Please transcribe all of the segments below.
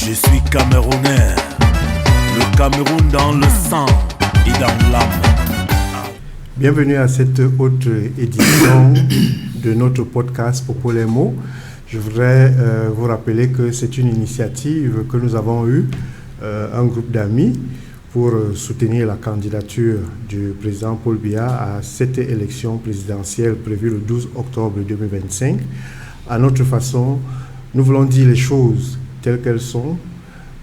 Je suis Camerounais, le Cameroun dans le sang et dans l'âme. Bienvenue à cette autre édition de notre podcast Popolemo. Je voudrais vous rappeler que c'est une initiative que nous avons eue, un groupe d'amis, pour soutenir la candidature du président Paul Biya à cette élection présidentielle prévue le 12 octobre 2025. À notre façon, nous voulons dire les choses telles qu'elles sont.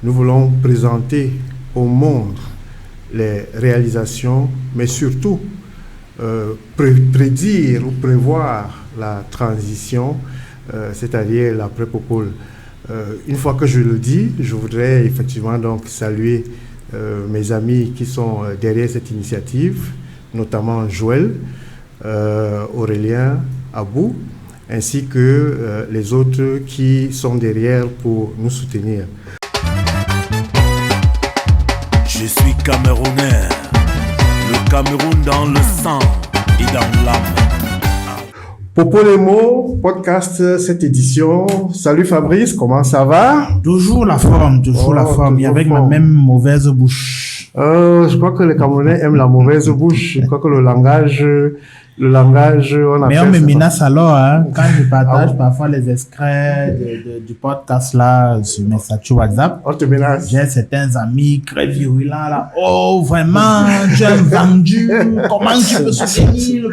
Nous voulons présenter au monde les réalisations, mais surtout prédire ou prévoir la transition, c'est-à-dire l'après-Popol. Une fois que je le dis, je voudrais effectivement donc saluer mes amis qui sont derrière cette initiative, notamment Joël, Aurélien, Abou, ainsi que les autres qui sont derrière pour nous soutenir. Je suis Camerounais, le Cameroun dans le sang et dans l'âme. Popolemo, podcast, cette édition. Salut Fabrice, comment ça va? Toujours la forme, la forme, et avec ma même mauvaise bouche. Je crois que les Camerounais aiment la mauvaise bouche. Je crois que le langage, Mais on me menace alors, hein, quand je partage parfois les extraits du podcast là sur mes statuts WhatsApp. On te menace. J'ai certains amis très virulents là. Oh, vraiment, tu es vendu. Comment tu peux soutenir le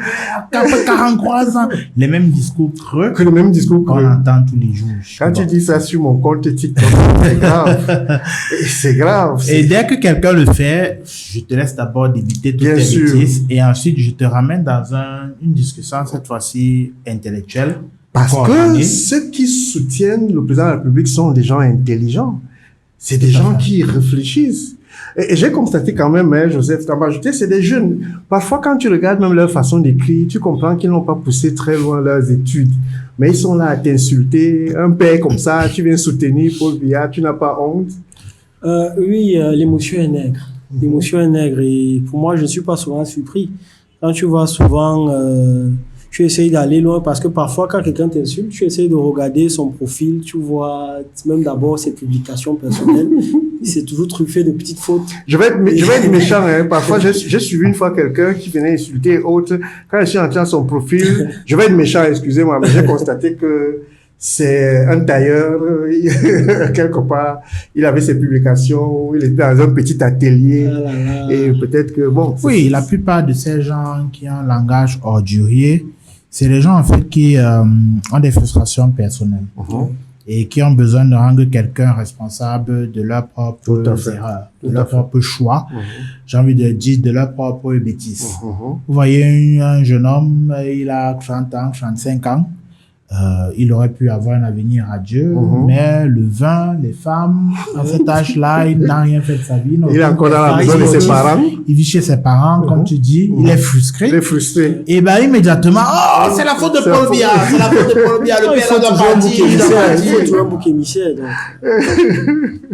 père à 43 ans? Les mêmes discours creux. Que le même discours qu'on entend tous les jours. Quand tu dis ça sur mon compte TikTok, c'est grave. C'est grave. Et dès que quelqu'un le fait, je te laisse d'abord débiter toutes tes bêtises et ensuite je te ramène dans une discussion cette fois-ci intellectuelle. Parce que ceux qui soutiennent le président de la République sont des gens intelligents. C'est des gens qui réfléchissent. Et j'ai constaté quand même, hein, Joseph, ta majorité, c'est des jeunes. Parfois, quand tu regardes même leur façon d'écrire, tu comprends qu'ils n'ont pas poussé très loin leurs études. Mais ils sont là à t'insulter. Un père comme ça, tu viens soutenir Paul Biya, tu n'as pas honte? Oui, l'émotion est nègre. L'émotion est nègre. Et pour moi, je ne suis pas souvent surpris. Quand tu vois souvent, tu essayes d'aller loin parce que parfois, quand quelqu'un t'insulte, tu essayes de regarder son profil, tu vois même d'abord ses publications personnelles. C'est toujours truffé de petites fautes. Je vais être méchant, hein. Parfois, j'ai suivi une fois quelqu'un qui venait insulter autre. Quand je suis entré dans son profil, je vais être méchant, excusez-moi, mais j'ai constaté que c'est un tailleur, quelque part, il avait ses publications, il était dans un petit atelier, et peut-être que, bon... Oui, la plupart de ces gens qui ont un langage ordurier, c'est les gens, en fait, qui ont des frustrations personnelles et qui ont besoin de rendre quelqu'un responsable de leurs propres erreurs, de leurs propres choix, j'ai envie de dire de leurs propres bêtises. Vous voyez un jeune homme, il a 30 ans, 35 ans, il aurait pu avoir un avenir radieux, mais le vin, les femmes, à cet âge-là, il n'a rien fait de sa vie. Il est encore dans la maison de ses parents. Il vit chez ses parents, comme tu dis. Il est frustré. Il est frustré. Et ben, immédiatement, oh, c'est la faute de Paul Biya. C'est la faute de Paul Biya. Le père doit partir. Il faut toujours un bouc émissaire.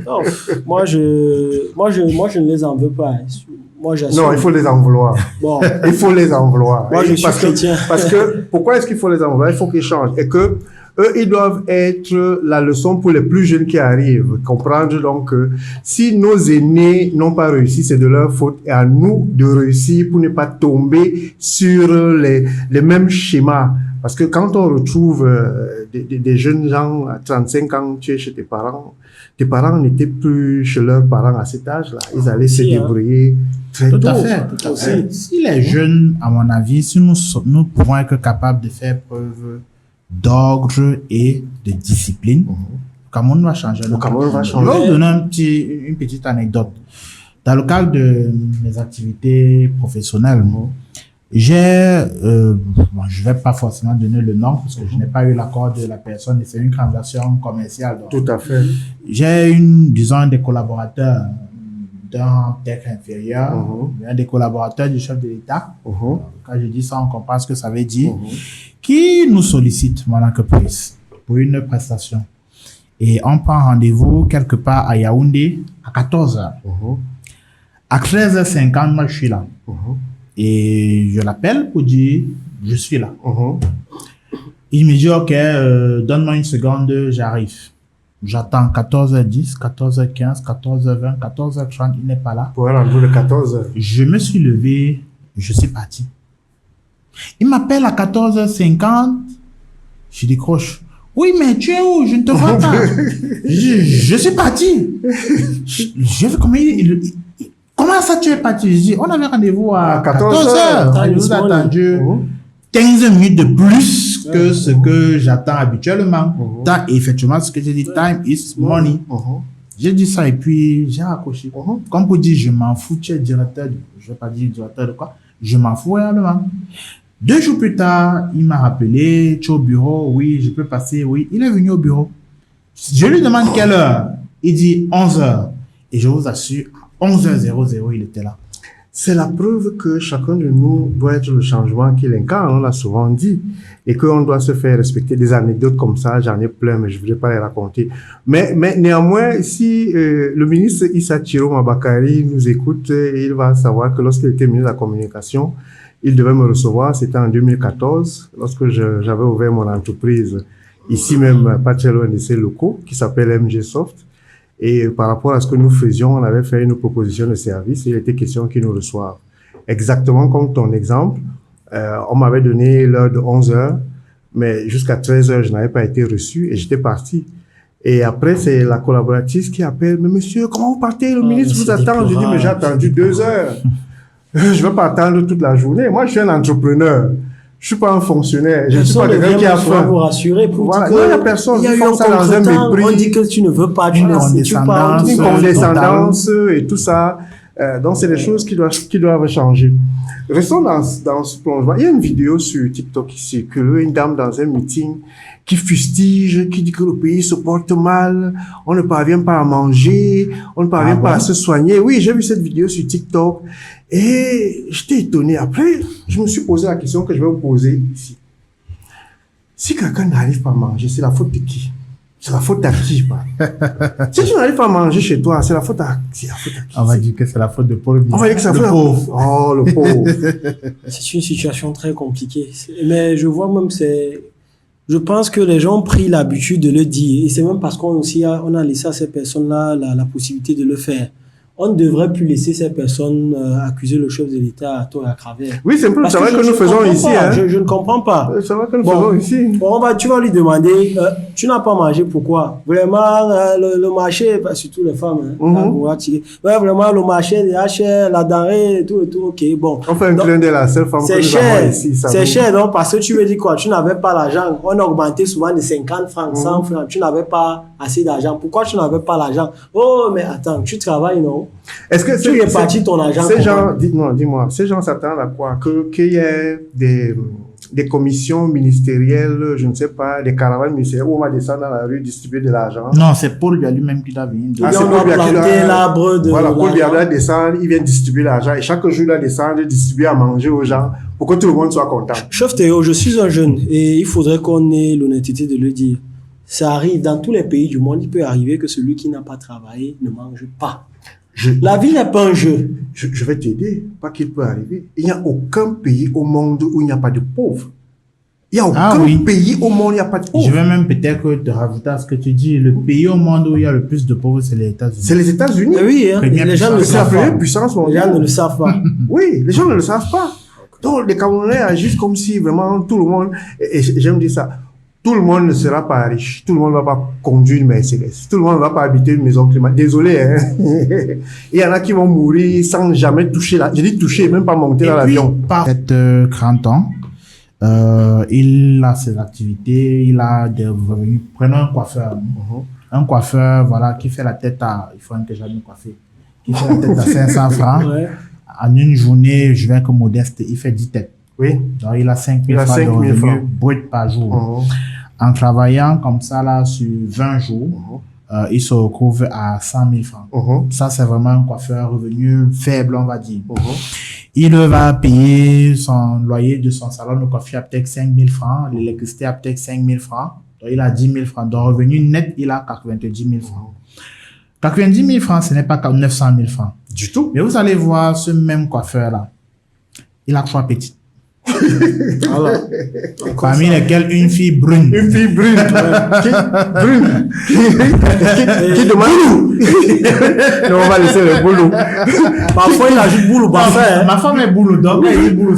Non, moi, je ne les en veux pas. Moi, non, il faut les en vouloir. Bon. Il faut les en vouloir. Moi, je suis chrétien. Parce que, pourquoi est-ce qu'il faut les en vouloir? Il faut qu'ils changent. Et que, eux, ils doivent être la leçon pour les plus jeunes qui arrivent. Comprendre donc que si nos aînés n'ont pas réussi, c'est de leur faute. Et à nous de réussir pour ne pas tomber sur les mêmes schémas. Parce que quand on retrouve des jeunes gens à 35 ans, tu es chez tes parents n'étaient plus chez leurs parents à cet âge-là. Ils allaient se débrouiller très tôt. Tout à fait. Si les jeunes, à mon avis, si nous pouvons être capables de faire preuve d'ordre et de discipline, le Cameroun va changer. Je vais vous donner une petite anecdote. Dans le cadre de mes activités professionnelles, je vais pas forcément donner le nom parce que je n'ai pas eu l'accord de la personne et c'est une transaction commerciale. Donc, tout à fait. J'ai disons, des collaborateurs d'un peut-être inférieur, un des collaborateurs du chef de l'État. Quand je dis ça, on comprend ce que ça veut dire. Qui nous sollicite, mon entreprise, pour une prestation. Et on prend rendez-vous quelque part à Yaoundé à 14h. À 13h50, moi, je suis là. Et je l'appelle pour dire, je suis là. Il me dit, OK, donne-moi une seconde, j'arrive. J'attends 14h10, 14h15, 14h20, 14h30, il n'est pas là. Pour un rendez-vous de 14h. Je me suis levé, je suis parti. Il m'appelle à 14h50, je décroche. Oui, mais tu es où? Je ne te vois pas. je suis parti. Je veux comment ça tu es parti? Je dis, on avait rendez-vous à 14h. Je vous ai attendu 15 minutes de plus que ce que j'attends habituellement. Et effectivement, ce que j'ai dit, time is money. J'ai dit ça et puis j'ai raccroché. Comme pour dire, je m'en fous, tu es directeur, je ne vais pas dire directeur de quoi, je m'en fous réellement. 2 jours plus tard, il m'a rappelé, tu es au bureau, oui, je peux passer, oui. Il est venu au bureau. Je lui demande quelle heure. Il dit 11h. Et je vous assure, à 11h00, il était là. C'est la preuve que chacun de nous doit être le changement qu'il incarne, on l'a souvent dit, et qu'on doit se faire respecter. Des anecdotes comme ça, j'en ai plein, mais je ne voudrais pas les raconter. Mais néanmoins, si le ministre Issa Thiro Mabakari nous écoute, il va savoir que lorsqu'il était ministre de la Communication, il devait me recevoir, c'était en 2014, lorsque j'avais ouvert mon entreprise, ici même, pas très loin de ses locaux, qui s'appelle MG Soft. Et par rapport à ce que nous faisions, on avait fait une proposition de service et il était question qu'ils nous reçoivent. Exactement comme ton exemple, on m'avait donné l'heure de 11h, mais jusqu'à 13h, je n'avais pas été reçu et j'étais parti. Et après, c'est la collaboratrice qui appelle, mais monsieur, comment vous partez? Le ministre vous attend. Je dis, mais j'ai attendu 2 heures. Je ne vais pas attendre toute la journée. Moi, je suis un entrepreneur. Je suis pas un fonctionnaire. Je ne suis pas quelqu'un qui a faim. Vous rassurer pour voilà. dire Il y a personne qui fait ça dans un mépris. On dit que tu ne veux pas, tu Une condescendance et tout ça. Donc, c'est des choses qui doivent changer. Restons dans ce plongement. Il y a une vidéo sur TikTok qui circule. Une dame dans un meeting qui fustige, qui dit que le pays se porte mal, on ne parvient pas à manger, on ne parvient pas à se soigner. Oui, j'ai vu cette vidéo sur TikTok et j'étais étonné. Après, je me suis posé la question que je vais vous poser ici. Si quelqu'un n'arrive pas à manger, c'est la faute de qui? C'est la faute à qui, pas? Si tu n'arrives pas à manger chez toi, c'est la faute à qui? On va dire que c'est la faute de Paul Biya. On va dire que c'est la faute de pauvre. Oh, le pauvre. C'est une situation très compliquée. Mais je vois même, je pense que les gens ont pris l'habitude de le dire. Et c'est même parce qu'on a laissé à ces personnes-là la possibilité de le faire. On ne devrait plus laisser ces personnes accuser le chef de l'État à tort et à travers. Oui, c'est vrai que nous faisons ici. Je ne comprends pas. C'est vrai que nous faisons ici. Tu vas lui demander, tu n'as pas mangé, pourquoi? Vraiment, le marché, surtout les femmes, vraiment, le marché, les HR, la denrée, et tout, ok, bon. On fait un clin d'œil à la seule femme que nous avons ici. C'est cher, donc, parce que tu veux dire quoi? Tu n'avais pas l'argent. On a augmenté souvent de 50 francs, 100 francs. Tu n'avais pas assez d'argent. Pourquoi tu n'avais pas l'argent? Oh, mais attends, tu travailles, non? Est-ce que tu es parti ton argent? Ces gens, dis-moi, ces gens s'attendent à quoi? Qu'il y ait des commissions ministérielles, je ne sais pas, des caravanes ministérielles où on va descendre dans la rue distribuer de l'argent? Non, c'est Paul Biya lui-même qui doit venir. C'est Paul Biya qui doit l'arbre de. Voilà, Paul Biya doit descendre, il vient distribuer l'argent et chaque jour il doit descendre, distribuer à manger aux gens pour que tout le monde soit content. Chef Théo, je suis un jeune et il faudrait qu'on ait l'honnêteté de le dire. Ça arrive dans tous les pays du monde, il peut arriver que celui qui n'a pas travaillé ne mange pas. La vie n'est pas un jeu. Je vais t'aider, pas qu'il peut arriver. Il n'y a aucun pays au monde où il n'y a pas de pauvres. Il n'y a aucun pays au monde où il n'y a pas de pauvres. Je vais même peut-être te rajouter à ce que tu dis. Le pays au monde où il y a le plus de pauvres, c'est les États-Unis. C'est les États-Unis. Oui, hein, les gens ne le savent pas. Puissance mondiale. Les gens ne le savent pas. Oui, les gens ne le savent pas. Donc, les Camerounais agissent comme si vraiment tout le monde, et j'aime dire ça, tout le monde ne sera pas riche. Tout le monde ne va pas conduire une Mercedes. Tout le monde ne va pas habiter une maison climatisée. Désolé, hein. Il y en a qui vont mourir sans jamais toucher je dis toucher, même pas monter dans l'avion. Par cette 30 ans, il a ses activités, il a des revenus. Prenons un coiffeur. Un coiffeur, voilà, qui fait la tête à, il faut que j'aille me coiffer, qui fait la tête à 500 francs. Ouais. En une journée, je vais être modeste, il fait 10 têtes. Oui. Donc, il a 5 000 francs de revenus brut par jour. En travaillant comme ça, là, sur 20 jours, il se retrouve à 100 000 francs. Ça, c'est vraiment un coiffeur revenu faible, on va dire. Il va payer son loyer de son salon de coiffure à peut-être 5 000 francs, l'électricité à peut-être 5 000 francs. Donc, il a 10 000 francs. Donc, revenu net, il a 90 000 francs. 90 000 francs, ce n'est pas 900 000 francs. Du tout. Mais vous allez voir ce même coiffeur-là. Il a 3 petites. Voilà. Parmi lesquels une fille brune. Une fille brune. Qui demande non, on va laisser le boulot. Parfois, il ajoute boulot bassin. Hein. Ma femme est boulot, donc elle dit boulot.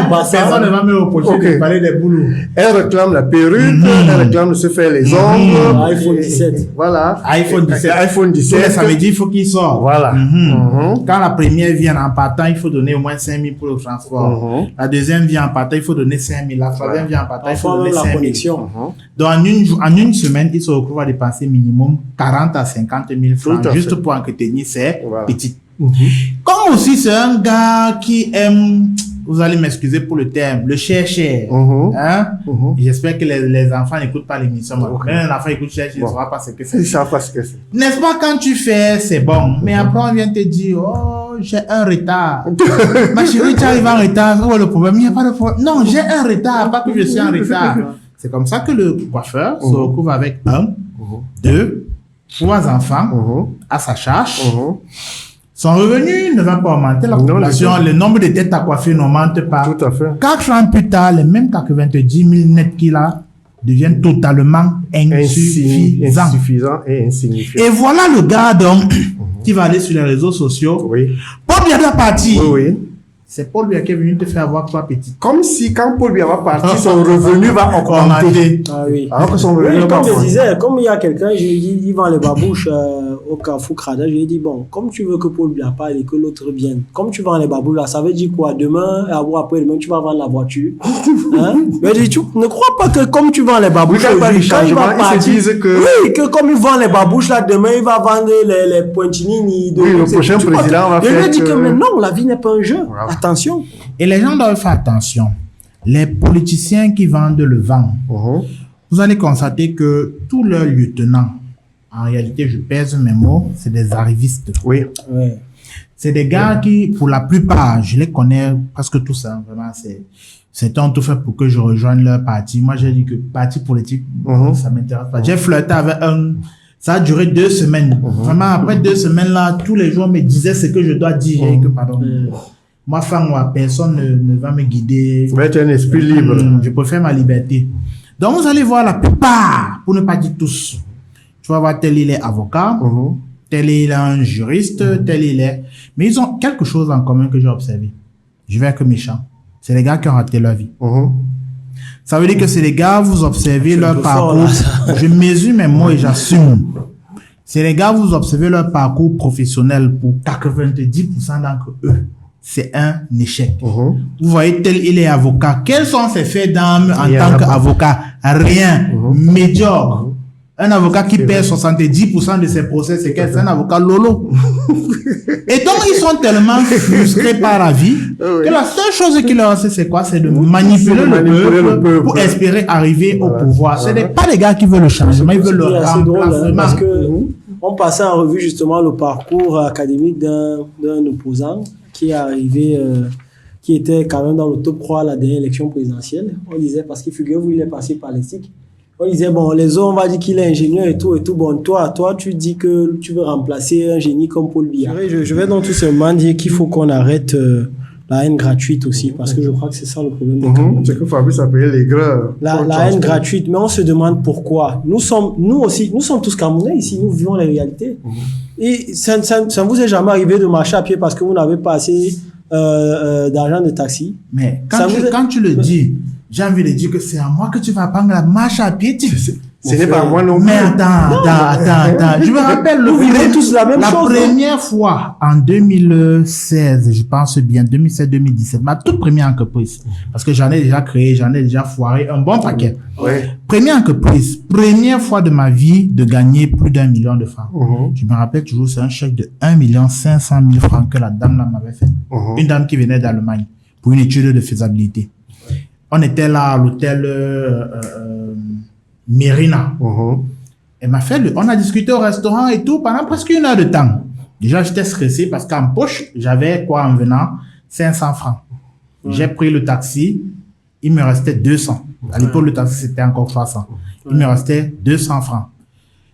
Personne ne va me reprocher de parler des boulots. Elle réclame la perruque, elle réclame de se faire les ongles. iPhone 17. Voilà. iPhone 17. iPhone Tous 17. les samedis, il faut qu'il sorte. Voilà. Quand la première vient en partant, il faut donner au moins 5 000 pour le transport. La deuxième vient en partant, il faut donner 5 000. La troisième vient en partant, il faut Parfois, donner même 5 la 000. connexion. Donc, en une semaine, il se retrouve à dépenser minimum 40 à 50 000 francs Tout à juste fait. pour entretenir ses Voilà. petites. Comme aussi, c'est un gars qui aime, vous allez m'excuser pour le terme, le cher-cher. Hein? J'espère que les enfants n'écoutent pas l'émission. Même un enfant écoute cher-cher, il ne saura pas ce que c'est. Ils savent pas ce que c'est. N'est-ce pas, quand tu fais, c'est bon. Mais après, on vient te dire, oh, j'ai un retard. Ma chérie, tu arrives en retard. Où est le problème? Il n'y a pas de problème. Non, j'ai un retard, pas que je suis en retard. C'est comme ça que le coiffeur se retrouve avec 1, 2, 3 enfants à sa charge. Son revenu ne va pas augmenter. La population, le nombre de têtes à coiffer n'augmente pas. Tout à fait. 4 ans plus tard, les mêmes 90 000 nets qu'il a deviennent totalement insuffisants. Insuffisant et insignifiant. Et voilà le gars donc qui va aller sur les réseaux sociaux. Oui. Paul Biya doit partir. Oui, oui. C'est Paul Biya qui est venu te faire avoir 3 petits. Comme si quand Paul Biya va partir, son revenu va augmenter. Ah oui. Alors que son revenu Oui, va comme je augmenter. disais, comme il y a quelqu'un, je lui ai dit, il vend les babouches au Carrefour Crada, je lui ai dit, bon, comme tu veux que Paul Biya parle et que l'autre vienne, comme tu vends les babouches là, ça veut dire quoi? Demain, après-demain, tu vas vendre la voiture. Hein? Mais je dis, tu ne crois pas que comme tu vends les babouches, Oui, quand il y a du quand il va changement, ils se partir, disent que- oui, que comme il vend les babouches là, demain, il va vendre les pointinini. Oui, le prochain président va Je lui ai faire dit que- que, mais non, la vie n'est pas un jeu. Voilà. Attention. Et les gens doivent faire attention. Les politiciens qui vendent le vent, vous allez constater que tous leurs lieutenants, en réalité, je pèse mes mots, c'est des arrivistes. Oui. Ouais. C'est des gars qui, pour la plupart, je les connais presque tous, hein, vraiment, c'est un tout fait pour que je rejoigne leur parti. Moi, j'ai dit que parti politique, ça m'intéresse pas. J'ai flirté avec ça a duré 2 semaines. Vraiment, après 2 semaines là, tous les jours, on me disaient ce que je dois dire. Et que, pardon. Moi, femme, personne ne va me guider. Vous êtes un esprit libre. Je préfère ma liberté. Donc, vous allez voir la plupart, pour ne pas dire tous. Tu vas voir, tel il est avocat, tel il est un juriste, tel il est... Mais ils ont quelque chose en commun que j'ai observé. Je vais être méchant. C'est les gars qui ont raté leur vie. Ça veut dire que c'est les gars, vous observez un leur peu fort, parcours. là, Je mesure mes mots et j'assume. C'est les gars, vous observez leur parcours professionnel pour 90% d'entre eux. C'est un échec. Vous voyez, tel il est avocat. Quels sont ses faits d'armes en Rien tant à qu'avocat? Rien. Médiocre. Un avocat qui perd 70% de ses procès, c'est quel? C'est un avocat lolo. Et donc, ils sont tellement frustrés par la vie que la seule chose qui leur reste, c'est quoi? C'est de manipuler le peuple pour espérer arriver au pouvoir. Ce n'est pas les gars qui veulent le changement, ils veulent le C'est assez drôle, hein, remplacement. parce que on passait en revue justement le parcours académique d'un opposant qui est arrivé, qui était quand même dans le top 3 à la dernière élection présidentielle. On disait, parce qu'il figure-vous, il est passé par les SIC. On disait, bon, les autres, on va dire qu'il est ingénieur et tout. Bon, toi, tu dis que tu veux remplacer un génie comme Paul Biya. Je vais donc tout simplement dire qu'il faut qu'on arrête la haine gratuite aussi, parce que je crois que c'est ça le problème. C'est que Fabrice appelait les gras. La haine gratuite, mais on se demande pourquoi. Nous sommes tous Camerounais ici, nous vivons les réalités. Et ça ne vous est jamais arrivé de marcher à pied parce que vous n'avez pas assez d'argent de taxi. Mais Ça quand tu le dis, j'ai envie de dire que c'est à moi que tu vas prendre la marche à pied. Ce n'est pas moi non plus. Mais attends. Je me rappelle Vous vivez tous la même chose, non? première fois en 2016, je pense bien, 2016-2017, ma toute première entreprise. Parce que j'en ai déjà créé, j'en ai déjà foiré un bon paquet. Ouais. Première entreprise, première fois de ma vie de gagner plus d'1 million de francs. Je me rappelle toujours, c'est un chèque de 1 500 000 francs que la dame là m'avait fait. Une dame qui venait d'Allemagne pour une étude de faisabilité. On était là à l'hôtel Mérina. Elle m'a fait on a discuté au restaurant et tout pendant presque 1 heure de temps. Déjà, j'étais stressé parce qu'en poche, j'avais quoi en venant? 500 francs. J'ai pris le taxi, il me restait 200. À l'époque, le taxi, c'était encore 300. Il me restait 200 francs.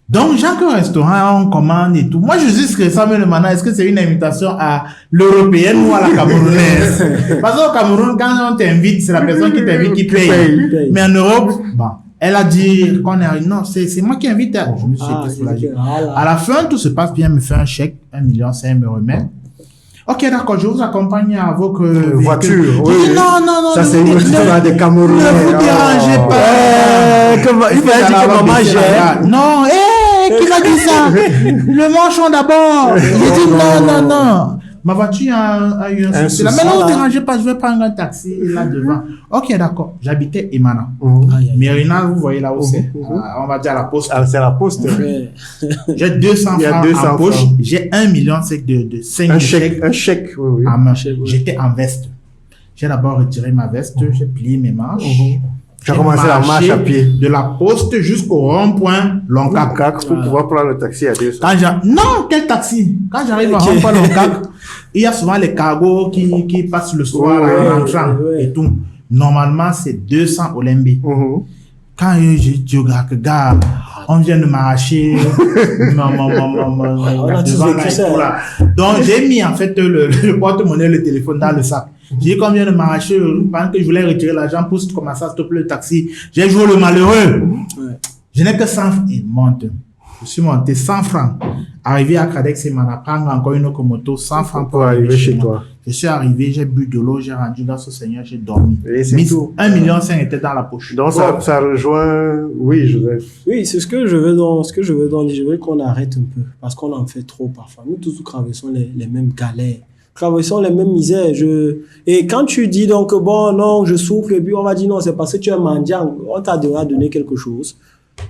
Donc, chaque restaurant, on commande et tout. Moi, je dis que ça me demande, est-ce que c'est une invitation à l'européenne ou à la camerounaise? Parce qu'au Cameroun, quand on t'invite, c'est la personne qui t'invite qui paye. Mais en Europe, bon, elle a dit qu'on est, non, c'est moi qui invite. Je me suis été soulagé. À la fin, tout se passe bien, elle me fait un chèque, 1 million, ça, elle me remet. Ok, d'accord, je vous accompagne à votre voiture. Oui, dis, non. Ça, c'est une histoire de Camerounais. Ne vous dérangez pas. Il m'a dit que maman gère. Non, qui m'a dit ça? Le manchon d'abord. J'ai dit non. Ma voiture a eu un souci. Mais non, ne vous dérangez pas, je vais prendre un taxi là devant. Ok, d'accord. J'habitais Emana. Mérina, vous voyez là où c'est. On va dire à la poste. Ah, c'est la poste. J'ai 200 francs en poche. J'ai 1 million de 5 chèques. Un chèque, oui. En main. J'étais en veste. J'ai d'abord retiré ma veste, j'ai plié mes manches. J'ai commencé la marche à pied. De la poste jusqu'au rond-point Loncac. Pour pouvoir prendre le taxi à 200. Non, quel taxi? Quand j'arrive au rond-point Loncac, il y a souvent les cargos qui passent le soir en entrant et tout. Normalement, c'est 200 Olembi. Quand je regarde, gars, on vient de m'arracher Donc, j'ai mis en fait le porte-monnaie, le téléphone dans le sac. J'ai dit qu'on vient de m'arracher, pendant que je voulais retirer l'argent pour commencer à stopper le taxi. J'ai joué le malheureux. Je n'ai que 100 francs. Il monte. Je suis monté 100 francs. Arrivé à Cadex, il m'a pris encore une autre moto, 100 francs pour arriver chez toi. Je suis arrivé, j'ai bu de l'eau, j'ai rendu grâce au Seigneur, j'ai dormi. Et c'est tout. 1,5 million était dans la poche. Donc ça rejoint, oui, Joseph. Oui, c'est ce que je veux donc, je veux qu'on arrête un peu, parce qu'on en fait trop parfois. Nous tous traversons les mêmes galères. Traversons les mêmes misères. Et quand tu dis donc, bon, non, je souffre, et puis on va dire non, c'est parce que tu es mendiant, on t'a déjà donné quelque chose.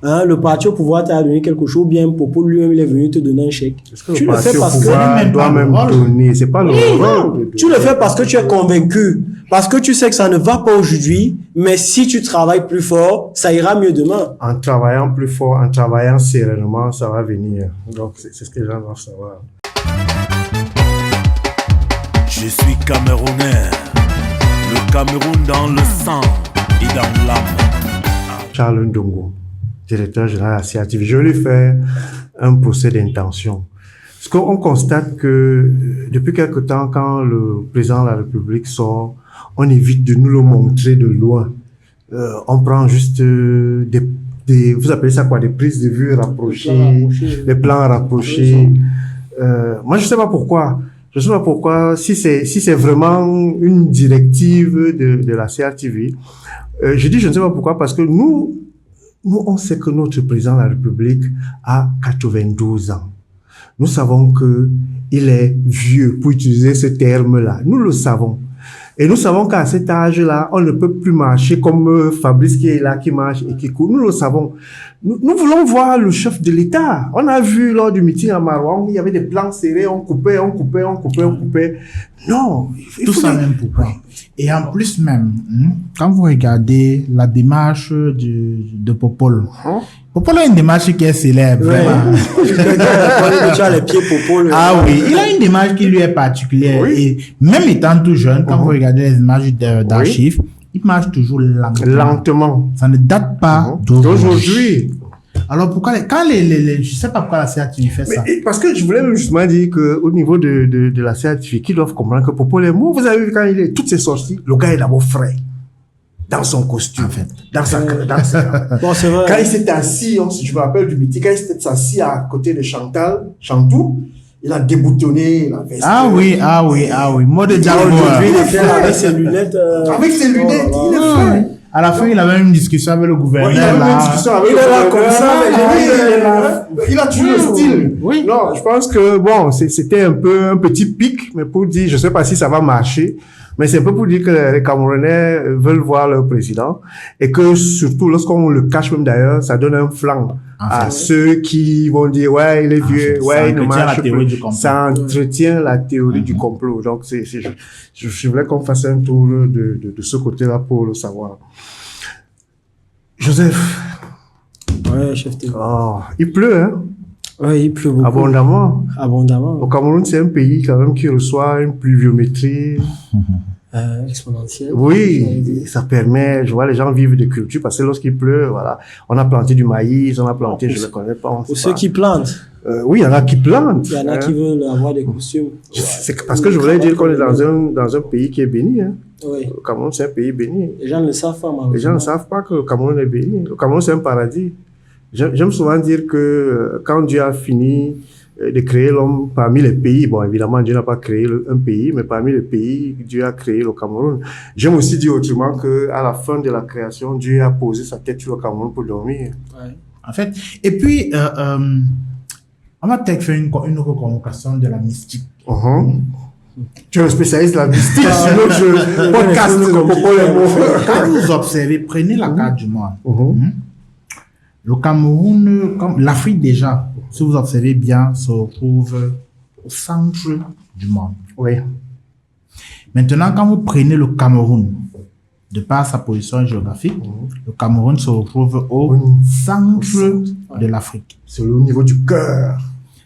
Hein, le parti au pouvoir t'a donné quelque chose, bien Popo lui-même il est venu te donner un chèque. Tu le fais parce que lui-même doit même donner, c'est pas le rôle. Tu le fais parce que tu es convaincu, parce que tu sais que ça ne va pas aujourd'hui, mais si tu travailles plus fort, ça ira mieux demain. En travaillant plus fort, en travaillant sereinement, ça va venir. Donc c'est ce que les gens doivent savoir. Je suis Camerounais, le Cameroun dans le sang et dans l'âme. Charles Ndongo, directeur général de la CRTV, je vais lui faire un procès d'intention. Parce qu'on constate que depuis quelque temps, quand le président de la République sort, on évite de nous le montrer de loin. On prend juste vous appelez ça quoi, des prises de vue rapprochées, des plans rapprochés. Moi, je sais pas pourquoi. Je sais pas pourquoi, si c'est vraiment une directive de la CRTV, je dis je ne sais pas pourquoi, parce que nous, on sait que notre président de la République a 92 ans. Nous savons que il est vieux, pour utiliser ce terme-là. Nous le savons. Et nous savons qu'à cet âge-là, on ne peut plus marcher comme Fabrice qui est là, qui marche et qui court. Nous le savons. Nous voulons voir le chef de l'État. On a vu lors du meeting à Marouane, il y avait des plans serrés, on coupait. Non. Tout ça même pourquoi. Et en plus même, quand vous regardez la démarche de Popol, Popol a une démarche qui est célèbre. Tu as les pieds Popol. Ah oui, il a une démarche qui lui est particulière. Oui. Et même étant tout jeune, quand vous regardez les images d'archives, il marche toujours lentement. Ça ne date pas d'aujourd'hui. Alors pourquoi je sais pas pourquoi la CRTV fait ça. Parce que je voulais justement dire que au niveau de la CRTV, qu'ils doivent comprendre que Popol est mort. Vous avez vu quand il est toutes ses sorties, le gars est d'abord frais. Dans son costume, en fait. Dans sa bon, c'est vrai. Quand il s'est assis, je me rappelle du meeting, quand il s'est assis à côté de Chantou, il a déboutonné la veste. Ah oui. Mode de Django. Aujourd'hui, il est avec ses lunettes. Avec ses lunettes, il est frais. À la fin, il avait une discussion avec le gouverneur. Il avait une discussion avec le gouverneur. Comme ça, il a toujours le style. Oui. Non, je pense que, bon, c'était un petit pic, mais pour dire, je sais pas si ça va marcher. Mais c'est un peu pour dire que les Camerounais veulent voir leur président et que surtout lorsqu'on le cache même d'ailleurs, ça donne un flanc à ceux qui vont dire ouais il est vieux, ouais il ne marche plus. Ça entretient la théorie du complot. Donc je voulais qu'on fasse un tour de ce côté-là pour le savoir. Joseph. Ouais, chef. Oh, il pleut hein. Oui, il pleut beaucoup. Abondamment. Au Cameroun, c'est un pays quand même qui reçoit une pluviométrie exponentielle. Oui, ça permet, je vois les gens vivent de culture parce que lorsqu'il pleut, voilà, on a planté du maïs, on a planté, je ne le connais pas. Pour ceux qui plantent. Oui, il y en a qui plantent. Il y en a qui veulent avoir des costumes. C'est parce que je voulais dire qu'on est dans un pays qui est béni. Hein. Oui. Le Cameroun, c'est un pays béni. Les gens ne le savent pas, malheureusement. Les gens ne savent pas que le Cameroun est béni. Le Cameroun, c'est un paradis. J'aime souvent dire que quand Dieu a fini de créer l'homme parmi les pays, bon, évidemment, Dieu n'a pas créé un pays, mais parmi les pays, Dieu a créé le Cameroun. J'aime aussi dire autrement qu'à la fin de la création, Dieu a posé sa tête sur le Cameroun pour dormir. Ouais. En fait, et puis, on va peut-être faire une reconvocation de la mystique. Tu es un spécialiste de la mystique sur notre podcast de Popolemo. Quand vous observez, prenez la carte du monde. Le Cameroun, comme l'Afrique déjà, si vous observez bien, se retrouve au centre du monde. Oui. Maintenant, quand vous prenez le Cameroun, de par sa position géographique, le Cameroun se retrouve au centre de l'Afrique. C'est au niveau du cœur.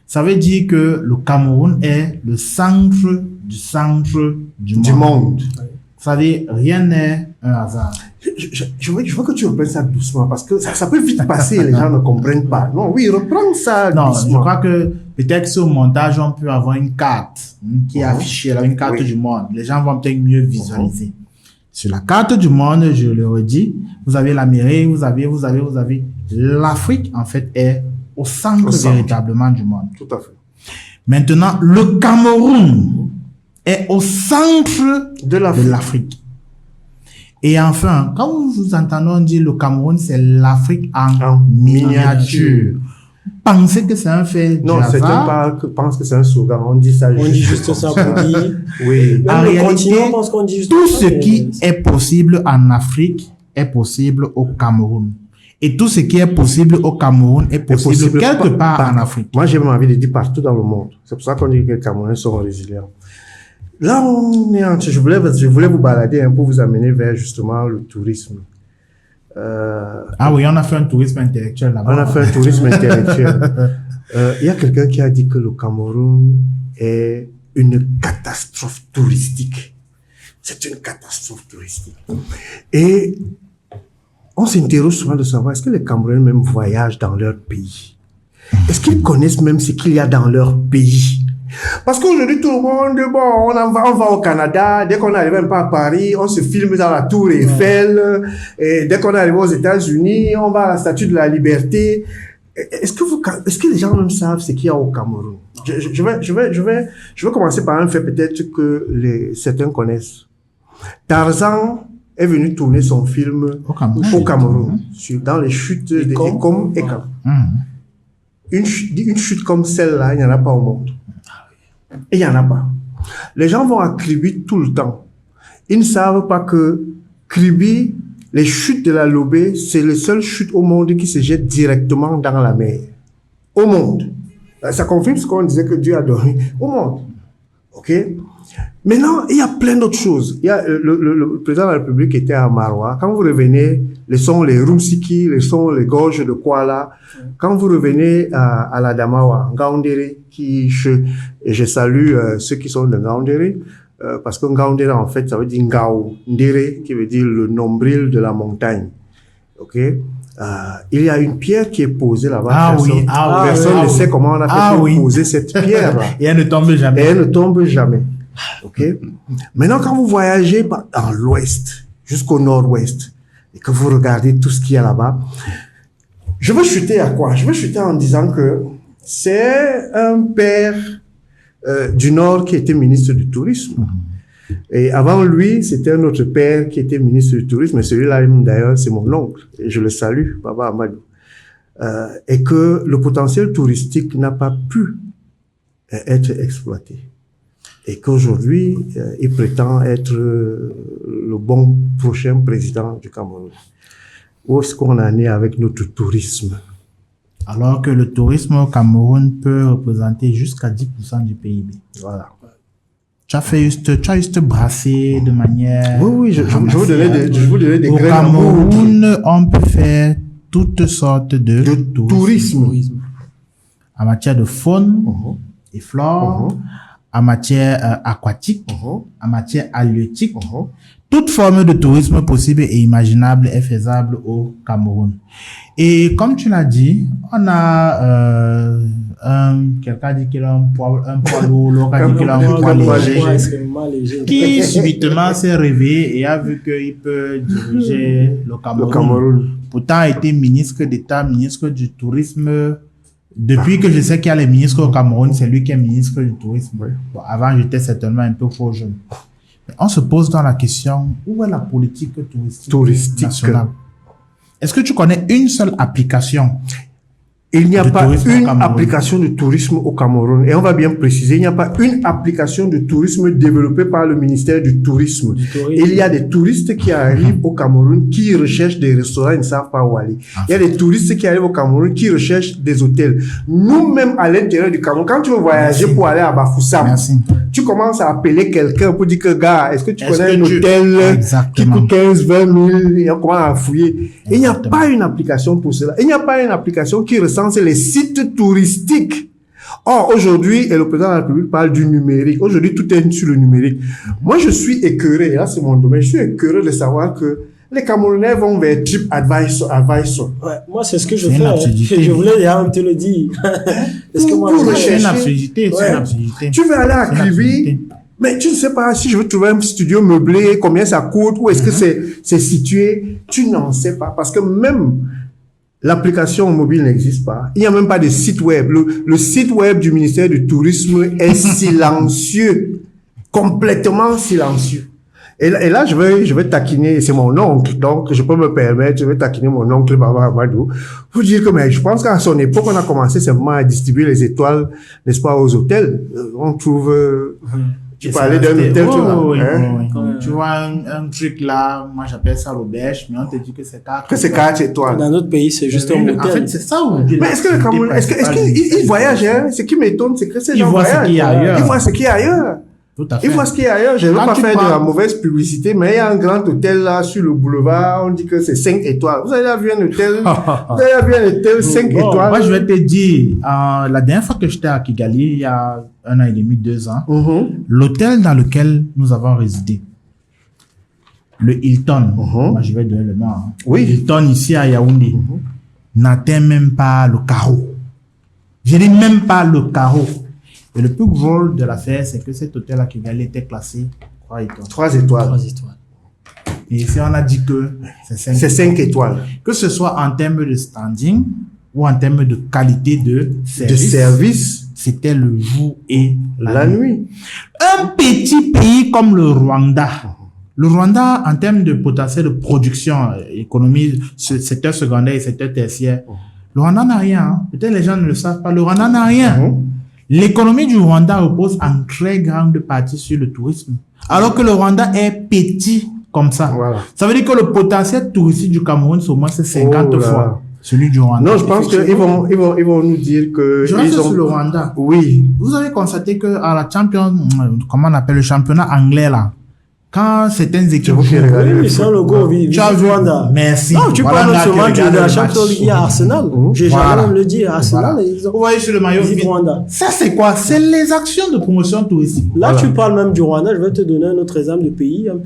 Ça veut dire que le Cameroun est le centre du monde. Vous savez, rien n'est un hasard. Je veux que tu reprennes ça doucement parce que ça peut vite passer et les gens ne comprennent pas. Non, oui, reprends ça doucement. Non, je crois que peut-être sur le montage, on peut avoir une carte qui est affichée là, une carte du monde. Les gens vont peut-être mieux visualiser. Sur la carte du monde, je le redis, vous avez l'Amérique, vous avez l'Afrique, en fait, est au centre véritablement du monde. Tout à fait. Maintenant, le Cameroun est au centre de l'Afrique. Et enfin, quand vous entendez dire le Cameroun, c'est l'Afrique en miniature. Pensez que c'est un fait du hasard? Non, certains pensent que c'est un slogan. On dit ça juste. On dit juste ça pour dire. Oui. En réalité, tout ce qui est possible en Afrique est possible au Cameroun. Et tout ce qui est possible au Cameroun est possible quelque part en Afrique. Moi, j'ai même envie de dire partout dans le monde. C'est pour ça qu'on dit que les Camerounais sont résilients. Là, je voulais vous balader pour vous amener vers justement le tourisme. Ah oui, on a fait un tourisme intellectuel là-bas. On a fait un tourisme intellectuel. Il y a quelqu'un qui a dit que le Cameroun est une catastrophe touristique. C'est une catastrophe touristique. Et on s'interroge souvent de savoir, est-ce que les Camerounais même voyagent dans leur pays? Est-ce qu'ils connaissent même ce qu'il y a dans leur pays? Parce qu'aujourd'hui, tout le monde, bon, on va au Canada, dès qu'on arrive un peu à Paris, on se filme dans la Tour Eiffel, et dès qu'on arrive aux États-Unis, on va à la Statue de la Liberté. Est-ce que les gens même savent ce qu'il y a au Cameroun? Je vais commencer par un fait peut-être que certains connaissent. Tarzan est venu tourner son film au Cameroun, dans les chutes de Ekom et Kam. Une chute comme celle-là, il n'y en a pas au monde. Et il n'y en a pas. Les gens vont à Kribi tout le temps. Ils ne savent pas que Kribi, les chutes de la Lobé, c'est les seules chutes au monde qui se jettent directement dans la mer. Au monde. Ça confirme ce qu'on disait que Dieu a dormi. Au monde. OK? Maintenant, il y a plein d'autres choses. Il y a le président de la République était à Maroua. Quand vous revenez, les sons, les Rumsiki, les sons, les gorges de Kuala. Quand vous revenez à la Damawa, Ngaoundéré, je salue ceux qui sont de Ngaoundéré, parce que Ngaoundéré, en fait, ça veut dire Ngaoundéré, qui veut dire le nombril de la montagne. OK? Il y a une pierre qui est posée là-bas. Personne ne sait comment on a fait pour poser cette pierre-là. Et elle ne tombe jamais. Et elle ne tombe jamais. OK? Maintenant, quand vous voyagez dans l'ouest, jusqu'au nord-ouest, et que vous regardez tout ce qu'il y a là-bas, je veux chuter à quoi? Je veux chuter en disant que c'est un père du Nord qui était ministre du Tourisme. Et avant lui, c'était un autre père qui était ministre du Tourisme, et celui-là, d'ailleurs, c'est mon oncle, et je le salue, Baba Amadou. Et que le potentiel touristique n'a pas pu être exploité. Et qu'aujourd'hui, il prétend être le bon prochain président du Cameroun. Où est-ce qu'on en est avec notre tourisme? Alors que le tourisme au Cameroun peut représenter jusqu'à 10% du PIB. Voilà. Tu as juste brassé de manière... Oui, je vous donnais des Au graines. Cameroun, on peut faire toutes sortes de tourisme. En matière de faune et flore, en matière aquatique, en matière halieutique. Toute forme de tourisme possible et imaginable est faisable au Cameroun. Et comme tu l'as dit, on a quelqu'un dit qu'il a un poids lourd, l'autre dit qu'il a un poids léger, qui subitement s'est réveillé et a vu qu'il peut diriger le Cameroun. Pourtant, a été ministre d'État, ministre du tourisme. Depuis que je sais qu'il y a les ministres au Cameroun, c'est lui qui est ministre du tourisme. Bon, avant, j'étais certainement un peu trop jeune. Mais on se pose dans la question, où est la politique touristique nationale? Est-ce que tu connais une seule application? Il n'y a pas une application de tourisme au Cameroun. Et on va bien préciser, il n'y a pas une application de tourisme développée par le ministère du Tourisme. Il y a des touristes qui arrivent au Cameroun, qui recherchent des restaurants, ils ne savent pas où aller. Il y a des touristes qui arrivent au Cameroun, qui recherchent des hôtels. Nous-mêmes, à l'intérieur du Cameroun, quand tu veux voyager pour aller à Bafoussam, tu commences à appeler quelqu'un pour dire que, gars, est-ce que tu connais un hôtel qui coûte 15, 20 000, et on commence à fouiller. Et il n'y a pas une application pour cela. Il n'y a pas une application qui recense les sites touristiques. Or, aujourd'hui, et le président de la République parle du numérique. Aujourd'hui, tout est sur le numérique. Moi, je suis écœuré, là, c'est mon domaine, je suis écœuré de savoir que les Camerounais vont vers TripAdvisor. Ouais, moi, c'est ce que je fais. Je voulais déjà te le dire. C'est une absurdité. C'est une absurdité. Tu veux aller à Krivi, mais tu ne sais pas si je veux trouver un studio meublé, combien ça coûte, où est-ce que c'est situé. Tu n'en sais pas. Parce que même l'application mobile n'existe pas. Il n'y a même pas de site web. Le site web du ministère du Tourisme est silencieux. Complètement silencieux. Et là, je vais taquiner, c'est mon oncle, donc je peux me permettre, je vais taquiner mon oncle Baba Amadou, pour dire que, mais je pense qu'à son époque, on a commencé simplement à distribuer les étoiles, n'est-ce pas, aux hôtels. On trouve, tu parlais d'un hôtel, tu vois un truc là, moi j'appelle ça l'auberge, mais on te dit que c'est 4 que c'est 4 étoiles. Dans notre pays, c'est juste un hôtel. En fait, c'est ça où mais est-ce que le Cameroun, est-ce qu'ils voyagent, hein? Ce qui m'étonne, c'est que ces gens voyagent. Ils voient ce qu'il y a ailleurs. Tout à fait. Il voit ce qu'il y a ailleurs. Je ne veux pas faire de la mauvaise publicité, mais il y a un grand hôtel là sur le boulevard. On dit que c'est 5 étoiles. Vous avez vu un hôtel, 5 étoiles. Moi, je vais te dire, la dernière fois que j'étais à Kigali, il y a 1 an et demi, 2 ans, l'hôtel dans lequel nous avons résidé, le Hilton, moi je vais donner le nom. Oui. Le Hilton ici à Yaoundé, n'atteint même pas le carreau. Je dis même pas le carreau. Et le plus gros de l'affaire, c'est que cet hôtel à Kigali était classé 3 étoiles. 3 étoiles. 3 étoiles. Et ici, on a dit que c'est 5 étoiles. Que ce soit en termes de standing ou en termes de qualité de service, c'était le jour et la nuit. Un petit pays comme le Rwanda. Le Rwanda, en termes de potentiel de production, économie, secteur secondaire et secteur tertiaire, le Rwanda n'a rien. Hein. Peut-être les gens ne le savent pas. Le Rwanda n'a rien. L'économie du Rwanda repose en très grande partie sur le tourisme. Alors que le Rwanda est petit comme ça. Voilà. Ça veut dire que le potentiel touristique du Cameroun, c'est au moins 50 fois celui du Rwanda. Non, je pense qu'ils vont nous dire que... Je reste sur le Rwanda. Oui. Vous avez constaté que à la comment on appelle le championnat anglais là, quand certaines équipes... Oui, c'est un logo, tu as vu Rwanda. Merci. Non, tu parles seulement de la Champions League, il y a Arsenal. J'ai jamais même le dit, Arsenal. Vous voyez sur le maillot Rwanda. Ça, c'est quoi? C'est les actions de promotion touristique. Là, tu parles même du Rwanda. Je vais te donner un autre exemple de pays, un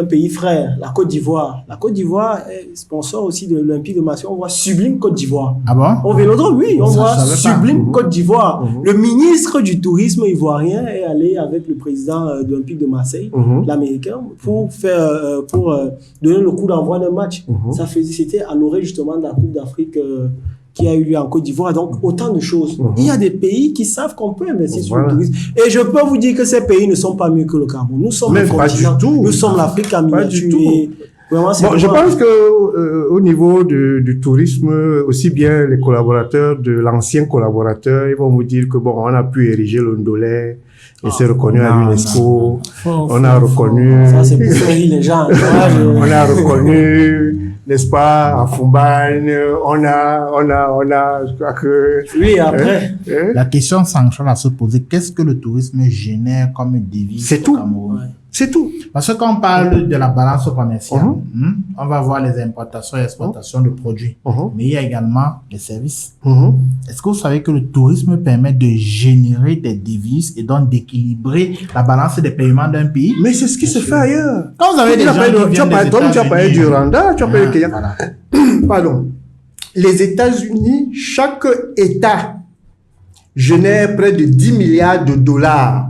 pays frère, la Côte d'Ivoire. La Côte d'Ivoire est sponsor aussi de l'Olympique de Marseille. On voit Sublime Côte d'Ivoire. Ah bon? Au Vélodrome, oui, on voit Sublime Côte d'Ivoire. Le ministre du tourisme ivoirien est allé avec le président de l'Olympique de Marseille, l'américain, pour donner le coup d'envoi d'un match. C'était à l'orée justement de la Coupe d'Afrique qui a eu lieu en Côte d'Ivoire. Donc, autant de choses. Il y a des pays qui savent qu'on peut investir sur le tourisme. Et je peux vous dire que ces pays ne sont pas mieux que le Cameroun. Nous sommes le continent. Nous sommes l'Afrique en miniature. Bon, je pense que au niveau du tourisme, aussi bien les collaborateurs de l'ancien collaborateur, ils vont vous dire que bon, on a pu ériger le Ndolé, et c'est reconnu à l'UNESCO. On a reconnu. Ça, c'est pour faire les gens. On a reconnu, n'est-ce pas, à Fumban, on a, je crois que. Oui, après. La question centrale à se poser, qu'est-ce que le tourisme génère comme devise c'est tout. Cameroun? C'est tout. Parce que quand on parle de la balance commerciale, on va voir les importations et exportations de produits. Mais il y a également les services. Est-ce que vous savez que le tourisme permet de générer des devises et donc d'équilibrer la balance des paiements d'un pays? Mais c'est ce qui se fait ailleurs. Quand vous avez des gens qui viennent des tu as parlé du États-Unis, Rwanda, tu as parlé du Kenya. voilà. Pardon. Les États-Unis, chaque État génère près de 10 milliards de dollars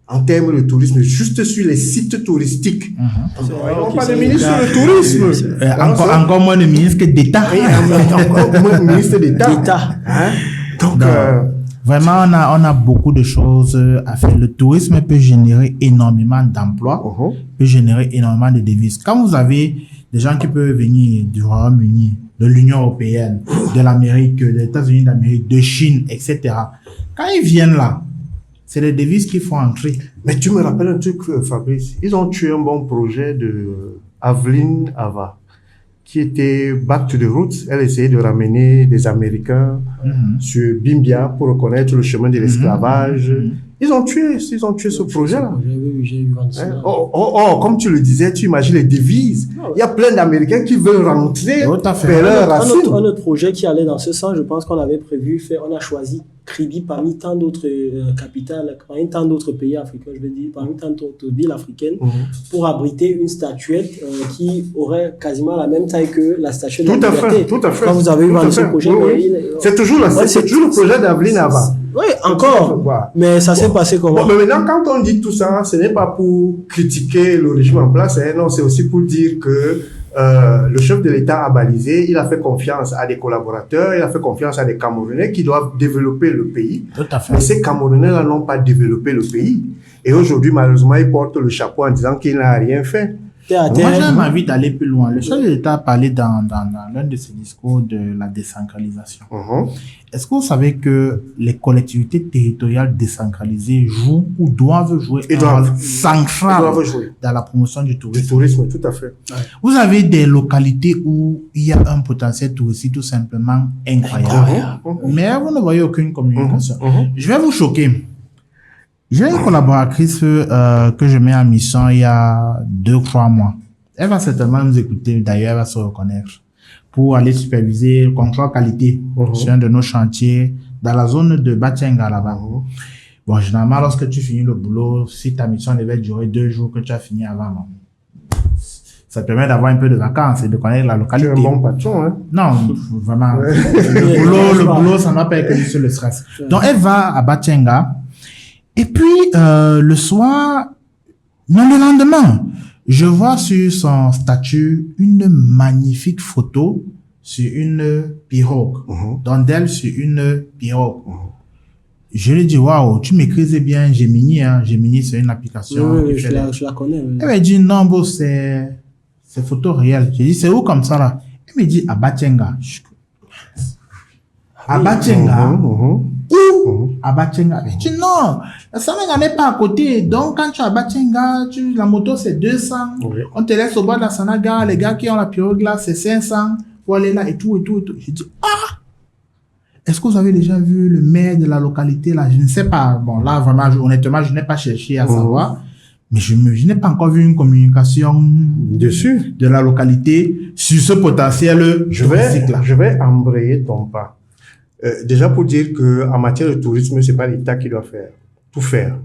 en termes de tourisme, juste sur les sites touristiques. On parle de ministre du tourisme. Encore moins de ministre d'État. Encore moins de ministre d'État. Hein? Donc, vraiment, on a beaucoup de choses à faire. Le tourisme peut générer énormément d'emplois, peut générer énormément de devises. Quand vous avez des gens qui peuvent venir du Royaume-Uni, de l'Union européenne, de l'Amérique, des États-Unis d'Amérique, de Chine, etc. Quand ils viennent là, c'est les devises qu'il faut entrer. Mais tu me rappelles un truc, Fabrice. Ils ont tué un bon projet de Aveline Ava, qui était back to the roots. Elle essayait de ramener des Américains sur Bimbia pour reconnaître le chemin de l'esclavage. Ils ont tué ce projet-là. J'ai vu Comme tu le disais, tu imagines les devises. Il y a plein d'Américains qui veulent rentrer vers leurs racines. Un autre projet qui allait dans ce sens, je pense qu'on avait prévu faire, on a choisi Kribi parmi tant d'autres capitales, parmi tant d'autres pays africains, je veux dire, parmi tant d'autres villes africaines, pour abriter une statuette qui aurait quasiment la même taille que la statue de la liberté. Tout à fait. Quand vous avez eu ce projet, c'est toujours le projet d'Aveline Ava. Oui, encore. Mais ça s'est passé comment? Mais maintenant, quand on dit tout ça, ce n'est pas pour critiquer le régime en place, non, c'est aussi pour dire que le chef de l'État a balisé, il a fait confiance à des collaborateurs, il a fait confiance à des Camerounais qui doivent développer le pays. Tout à fait. Mais ces Camerounais-là n'ont pas développé le pays. Et aujourd'hui, malheureusement, ils portent le chapeau en disant qu'il n'a rien fait. Moi, j'ai envie d'aller plus loin. Le chef de l'État a parlé dans l'un de ses discours de la décentralisation. Est-ce que vous savez que les collectivités territoriales décentralisées jouent ou doivent jouer un rôle central dans la promotion du tourisme? Du tourisme, tout à fait. Vous avez des localités où il y a un potentiel touristique tout simplement incroyable. Mais vous ne voyez aucune communication. Je vais vous choquer. J'ai une collaboratrice que je mets en mission il y a 2-3 mois. Elle va certainement nous écouter, d'ailleurs elle va se reconnaître, pour aller superviser le contrôle qualité sur un de nos chantiers dans la zone de Batchenga là-bas. Bon, généralement, lorsque tu finis le boulot, si ta mission devait durer 2 jours que tu as fini avant, ça te permet d'avoir un peu de vacances et de connaître la localité. Tu es un bon patron, hein? Non, vraiment. Le boulot, ça ne va pas être que sur le stress. Donc, elle va à Batchenga. Et puis, le soir, non, le lendemain, je vois sur son statut une magnifique photo sur une pirogue, donc d'elle sur une pirogue. Je lui dis, waouh, tu maîtrises bien Gemini, hein. Gemini, c'est une application. Oui, je la connais. Oui. Elle me dit, non, bon, c'est photo réelle. J'ai dit, c'est où comme ça, là? Elle me dit, à Batchenga. À Batchenga. Où? À Batchenga. Elle dit, non, ça n'est pas à côté. Donc, quand tu es à Batchenga, la moto, c'est 200. On te laisse au bord de la Sanaga. Les gars qui ont la pirogue là, c'est 500. Pour aller là et tout, et tout, et tout. J'ai dit, est-ce que vous avez déjà vu le maire de la localité là? Je ne sais pas. Bon, là, vraiment, honnêtement, je n'ai pas cherché à savoir. Mais je n'ai pas encore vu une communication dessus de la localité sur ce potentiel touristique là. Je vais embrayer ton pas. Déjà pour dire que en matière de tourisme, c'est pas l'État qui doit tout faire.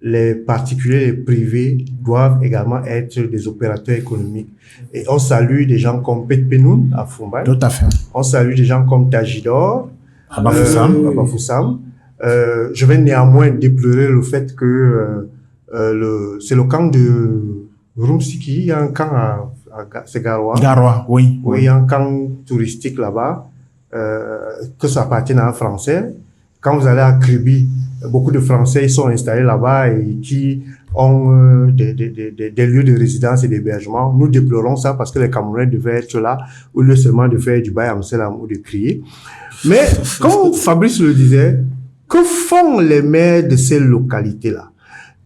Les particuliers, les privés doivent également être des opérateurs économiques. Et on salue des gens comme Pet Penoun à Fumban. Tout à fait. On salue des gens comme Tajidor à Bafoussam. Je vais néanmoins déplorer le fait que c'est le camp de Rumsiki. Il y a un camp c'est Garoua. Garoua, oui. Oui, il y a un camp touristique là-bas. Que ça appartienne à un Français. Quand vous allez à Kribi, beaucoup de Français sont installés là-bas et qui ont des lieux de résidence et d'hébergement. Nous déplorons ça parce que les Camerounais devaient être là au lieu seulement de faire du bail à Amsterdam ou de crier. Mais comme Fabrice le disait, que font les maires de ces localités-là?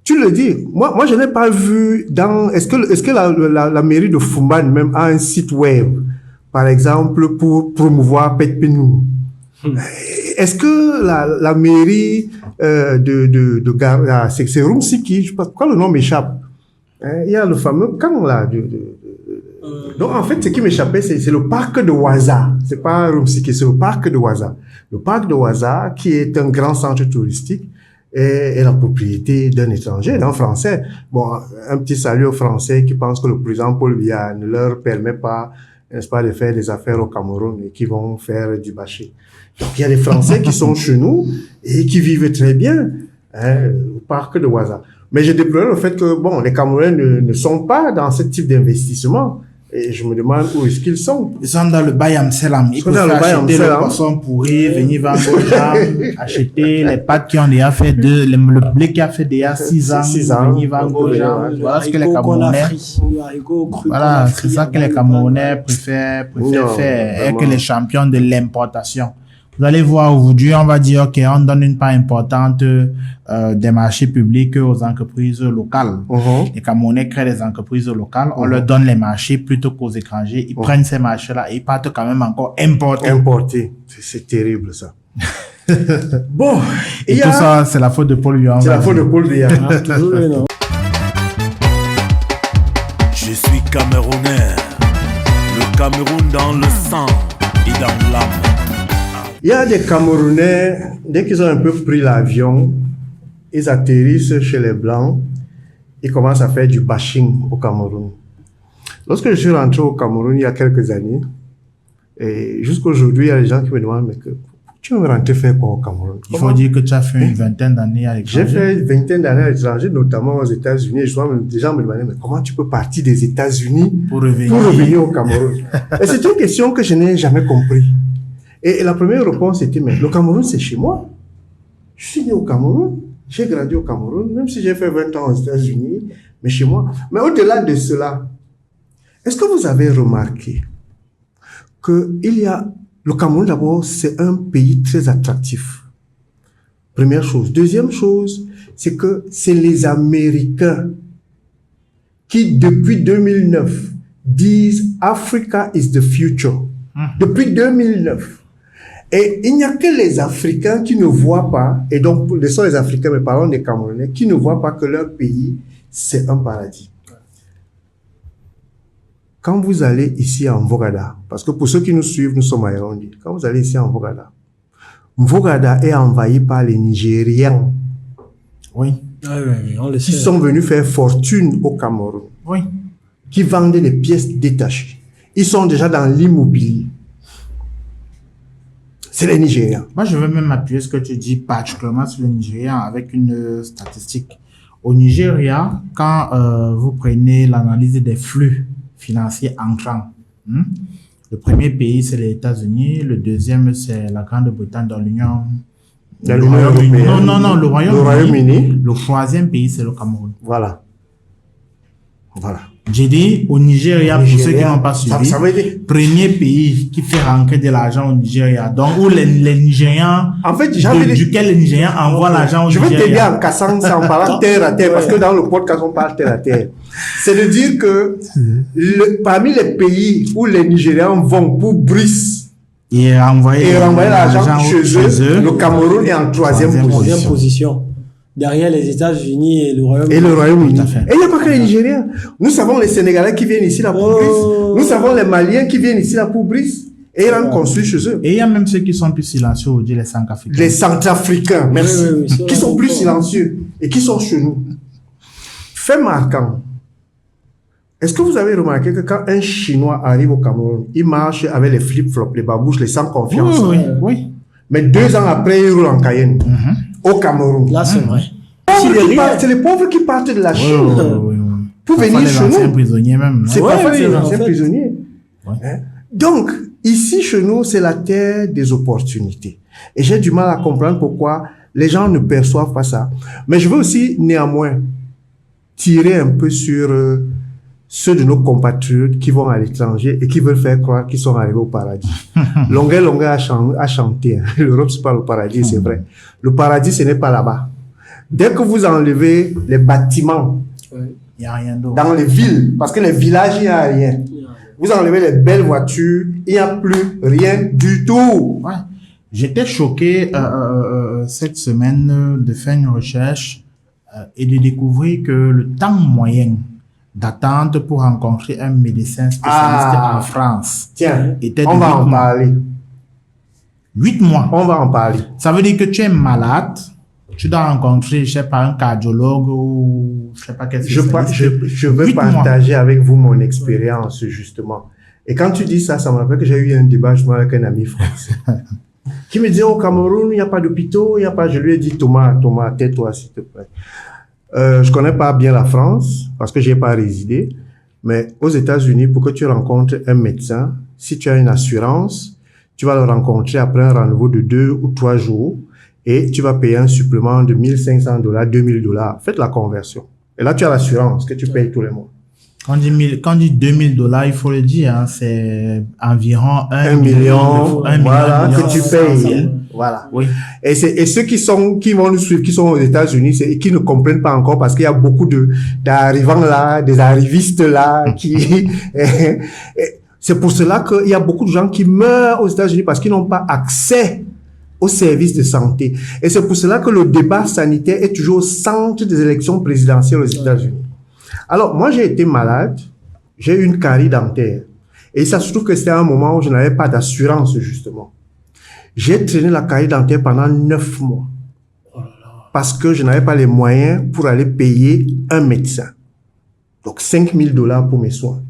Tu le dis, moi je n'ai pas vu est-ce que la mairie de Fumban même a un site web, par exemple, pour promouvoir Pet Penou? Est-ce que la mairie de Gare, c'est Rumsiki, je sais pas pourquoi le nom m'échappe. Il y a le fameux camp là. Donc en fait, ce qui m'échappait, c'est le parc de Ouaza. C'est pas Rumsiki, c'est le parc de Ouaza. Le parc de Ouaza, qui est un grand centre touristique, est la propriété d'un étranger, d'un Français. Bon, un petit salut aux Français qui pensent que le président Paul Biya ne leur permet pas, n'est-ce pas, de faire des affaires au Cameroun et qui vont faire du bâché. Donc il y a des Français qui sont chez nous et qui vivent très bien au parc de Ouaza. Mais j'ai déploré le fait que, bon, les Camerounais ne sont pas dans ce type d'investissement. Et je me demande où est-ce qu'ils sont. Ils sont dans le Bayam Selam. Ils peuvent acheter le poisson pourri, venir vendre aux gens, acheter les pâtes qui ont déjà fait le blé qui a fait déjà 6 ans, venir vendre aux gens. Voilà ce que les Camerounais, voilà, c'est ça que les Camerounais préfèrent faire, et que les champions de l'importation. Vous allez voir aujourd'hui, on va dire qu'on donne une part importante des marchés publics aux entreprises locales. Les Camerounais créent des entreprises locales, on leur donne les marchés plutôt qu'aux étrangers. Ils prennent ces marchés-là et ils partent quand même encore importer. C'est terrible ça. Bon, et tout ça, c'est la faute de Paul Biya. C'est la faute de Paul Biya. Je suis Camerounais, le Cameroun dans le sang et dans l'âme. Il y a des Camerounais, dès qu'ils ont un peu pris l'avion, ils atterrissent chez les Blancs, ils commencent à faire du bashing au Cameroun. Lorsque je suis rentré au Cameroun il y a quelques années, et jusqu'aujourd'hui, il y a des gens qui me demandent, mais tu veux rentrer faire quoi au Cameroun? Il faut dire que tu as fait une vingtaine d'années à l'étranger. J'ai fait une vingtaine d'années à l'étranger, notamment aux États-Unis. Des gens me demandaient, mais comment tu peux partir des États-Unis pour revenir au Cameroun? Et c'est une question que je n'ai jamais compris. Et la première réponse était, mais le Cameroun, c'est chez moi. Je suis né au Cameroun, j'ai grandi au Cameroun, même si j'ai fait 20 ans aux États-Unis, mais chez moi. Mais au-delà de cela, est-ce que vous avez remarqué que le Cameroun, d'abord, c'est un pays très attractif. Première chose. Deuxième chose, c'est que c'est les Américains qui, depuis 2009, disent Africa is the future. Depuis 2009. Et il n'y a que les Africains qui ne voient pas, et donc ce sont les Africains, mais parlons des Camerounais, qui ne voient pas que leur pays, c'est un paradis. Quand vous allez ici à Mvogada, parce que pour ceux qui nous suivent, nous sommes à Yaoundé, quand vous allez ici à Mvogada, Mvogada est envahi par les Nigériens. Oui. On le sait. Qui sont venus faire fortune au Cameroun. Oui. Qui vendaient des pièces détachées. Ils sont déjà dans l'immobilier. C'est les Nigériens. Moi, je veux même appuyer ce que tu dis, particulièrement sur les Nigériens, avec une statistique. Au Nigeria, quand vous prenez l'analyse des flux financiers entrants, le premier pays, c'est les États-Unis. Le deuxième, c'est la Grande-Bretagne dans l'Union. Non, le Royaume-Uni. Le troisième pays, c'est le Cameroun. Voilà. J'ai dit au Nigeria, pour ceux qui n'ont pas suivi, ça veut dire... premier pays qui fait rentrer de l'argent au Nigeria. Donc, où les Nigériens, en fait, duquel les Nigériens envoient l'argent au Nigeria. Je vais t'aider en cassant ça, en parlant terre à terre, parce que dans le podcast, on parle terre à terre. C'est de dire que parmi les pays où les Nigériens vont pour Brice, et renvoyer l'argent chez eux, le Cameroun est en troisième position. Derrière les États-Unis et le Royaume-Uni. Et il n'y a pas que les Nigériens. Nous savons les Sénégalais qui viennent ici là pour Brice. Nous savons les Maliens qui viennent ici là pour Brice. Et ils rentrent construire chez eux. Et il y a même ceux qui sont plus silencieux, on dit les Centrafricains. Les Centrafricains, merci. Qui sont plus silencieux et qui sont chez nous. Fait marquant. Est-ce que vous avez remarqué que quand un Chinois arrive au Cameroun, il marche avec les flip-flops, les babouches, les sans confiance. Oui. Mais 2 ans après, il roule en Cayenne. Au Cameroun. Là, c'est vrai. C'est les pauvres qui partent de la Chine pour venir chez nous. C'est prisonniers même. C'est parfois des anciens prisonniers. Donc, ici, chez nous, c'est la terre des opportunités. Et j'ai du mal à comprendre pourquoi les gens ne perçoivent pas ça. Mais je veux aussi, néanmoins, tirer un peu sur ceux de nos compatriotes qui vont à l'étranger et qui veulent faire croire qu'ils sont arrivés au paradis. Longueur a chanté. L'Europe, c'est pas le paradis, c'est vrai. Le paradis, ce n'est pas là-bas. Dès que vous enlevez les bâtiments, il n'y a rien d'autre. Dans les villes, parce que les villages, il n'y a rien. Vous enlevez les belles voitures, il n'y a plus rien du tout. Ouais. J'étais choqué cette semaine de faire une recherche et de découvrir que le temps moyen d'attente pour rencontrer un médecin spécialiste en France Tiens, était de on va 8 en mois. parler. 8 mois. On va en parler. Ça veut dire que tu es malade, tu dois rencontrer, je sais pas, un cardiologue ou je sais pas quel spécialiste. Je veux 8 mois. partager avec vous mon expérience, justement. Et quand tu dis ça, ça me rappelle que j'ai eu un débat justement avec un ami français qui me disait au Cameroun, il n'y a pas d'hôpitaux, il n'y a pas. Je lui ai dit, Thomas, tais-toi, s'il te plaît. Je connais pas bien la France parce que j'y ai pas résidé, mais aux États-Unis, pour que tu rencontres un médecin, si tu as une assurance, tu vas le rencontrer après un rendez-vous de 2 ou 3 jours et tu vas payer un supplément de $1,500, $2,000. Faites la conversion. Et là, tu as l'assurance que tu payes tous les mois. Quand on dit $2,000, il faut le dire, hein, c'est environ 1 million, voilà, million que tu 100 000. payes. Voilà. Oui. Et ceux qui vont nous suivre, qui sont aux États-Unis, et qui ne comprennent pas encore parce qu'il y a beaucoup d'arrivants là, des arrivistes là, c'est pour cela qu'il y a beaucoup de gens qui meurent aux États-Unis parce qu'ils n'ont pas accès aux services de santé. Et c'est pour cela que le débat sanitaire est toujours au centre des élections présidentielles aux États-Unis. Alors, moi, j'ai été malade, j'ai eu une carie dentaire. Et ça se trouve que c'était un moment où je n'avais pas d'assurance, justement. J'ai traîné la carie dentaire pendant 9 mois. Parce que je n'avais pas les moyens pour aller payer un médecin. Donc, $5,000 pour mes soins.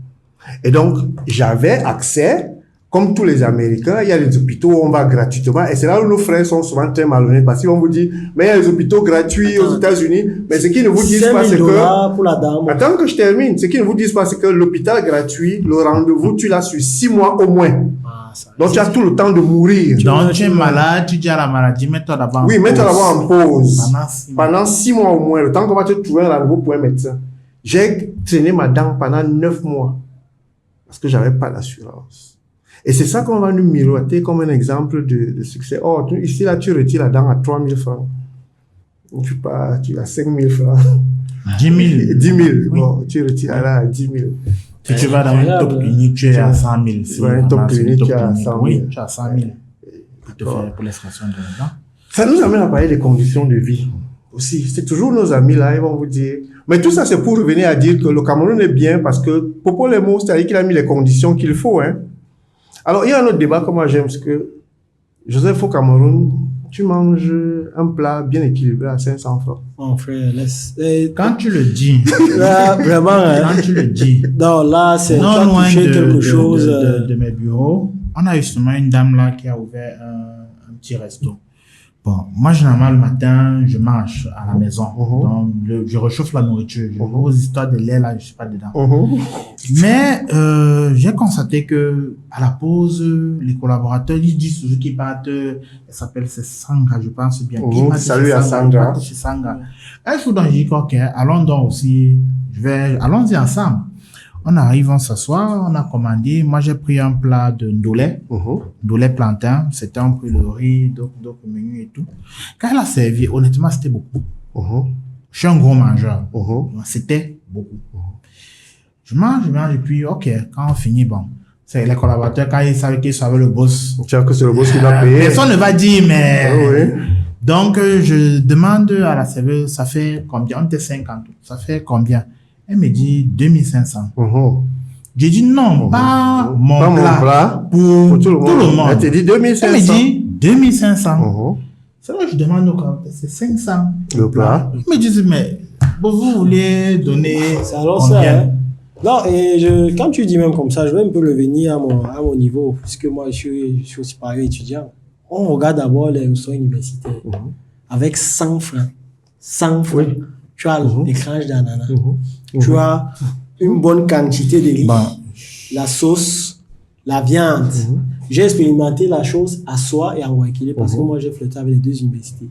Et donc, j'avais accès, comme tous les Américains, il y a les hôpitaux où on va gratuitement. Et c'est là où nos frères sont souvent très malhonnêtes parce qu'ils vont vous dire, mais il y a les hôpitaux gratuits aux États-Unis. Mais ce qu'ils ne vous disent pas, c'est que... pour la dame. Attends que je termine. Ce qu'ils ne vous disent pas, c'est que l'hôpital gratuit, le rendez-vous, tu l'as sur 6 mois au moins. Donc, tu as tout le temps de mourir. Donc, tu es malade, tu dis à la maladie, mets-toi d'abord en pause. Oui, mets-toi d'abord en pause. Pendant 6 mois au moins, le temps qu'on va te trouver un rendez-vous pour un médecin. J'ai traîné ma dent pendant 9 mois. Parce que j'avais pas d'assurance. Et c'est ça qu'on va nous miroiter comme un exemple de succès. Oh, ici, là, tu retires la dent à 3 000 francs. Tu as 5 000 francs. 10 000. 10 000. Oui. Bon, tu retires là à 10 000. Si tu vas dans une top clinique, tu es à 100 000. Si Ouais, une top clinique, tu es à 100 000. Oui, tu es à 100 000. Pour te faire pour l'extraction de la dent. Ça nous amène à parler des conditions de vie aussi. C'est toujours nos amis là, ils vont vous dire. Mais tout ça, c'est pour revenir à dire que le Cameroun est bien parce que Popo Lemo, c'est-à-dire qu'il a mis les conditions qu'il faut, hein. Alors, il y a un autre débat que moi j'aime, c'est que Joseph, au Cameroun, tu manges un plat bien équilibré à 500 francs. Mon frère, laisse. Quand tu le dis, Là, vraiment, hein. quand tu le dis, Non, là, c'est, tu non as loin touché quelque chose. de mes bureaux, on a justement une dame là qui a ouvert un petit resto. Bon, moi, généralement, le matin, je mange à la maison. Donc, je réchauffe la nourriture. Je vois aux histoires de lait, là, je suis pas dedans. Mais, j'ai constaté que, à la pause, les collaborateurs, ils disent toujours qu'ils partent, elle s'appelle, c'est Sandra, je pense bien. Salut à Sandra. Chez Sandra. Un jour, donc, je dis, ok, allons donc aussi, allons-y ensemble. On arrive, on s'assoit, on a commandé. Moi, j'ai pris un plat de ndolé, ndolé plantain. C'était un peu le riz, d'autres menus et tout. Quand elle a servi, honnêtement, c'était beaucoup. Je suis un gros mangeur. C'était beaucoup. Je mange, et puis, ok, quand on finit, bon. C'est les collaborateurs, quand ils savent qu'ils savaient le boss. Tu vois que c'est le boss qui va payer. Personne ne va dire, mais... Oui. Donc, je demande à la serveuse, ça fait combien? On était 50. Ça fait combien? Elle me dit 2500. J'ai dit non, pas mon plat, pour tout le monde. Elle te dit 2500. Elle me dit 2500. C'est là que je demande au compte, c'est 500. Le plat. Elle me dit, mais vous voulez donner C'est alors combien? ça, hein. Non, et quand tu dis même comme ça, je vais un peu le venir à mon niveau, puisque moi, je suis aussi pareil étudiant. On regarde d'abord les restaurants universitaires. Avec 100 francs. 100 francs. Oui. Tu as des tranches d'ananas. Tu as une bonne quantité de riz, la sauce, la viande. J'ai expérimenté la chose à Soa et à Ouakile parce que moi j'ai flirté avec les deux universités.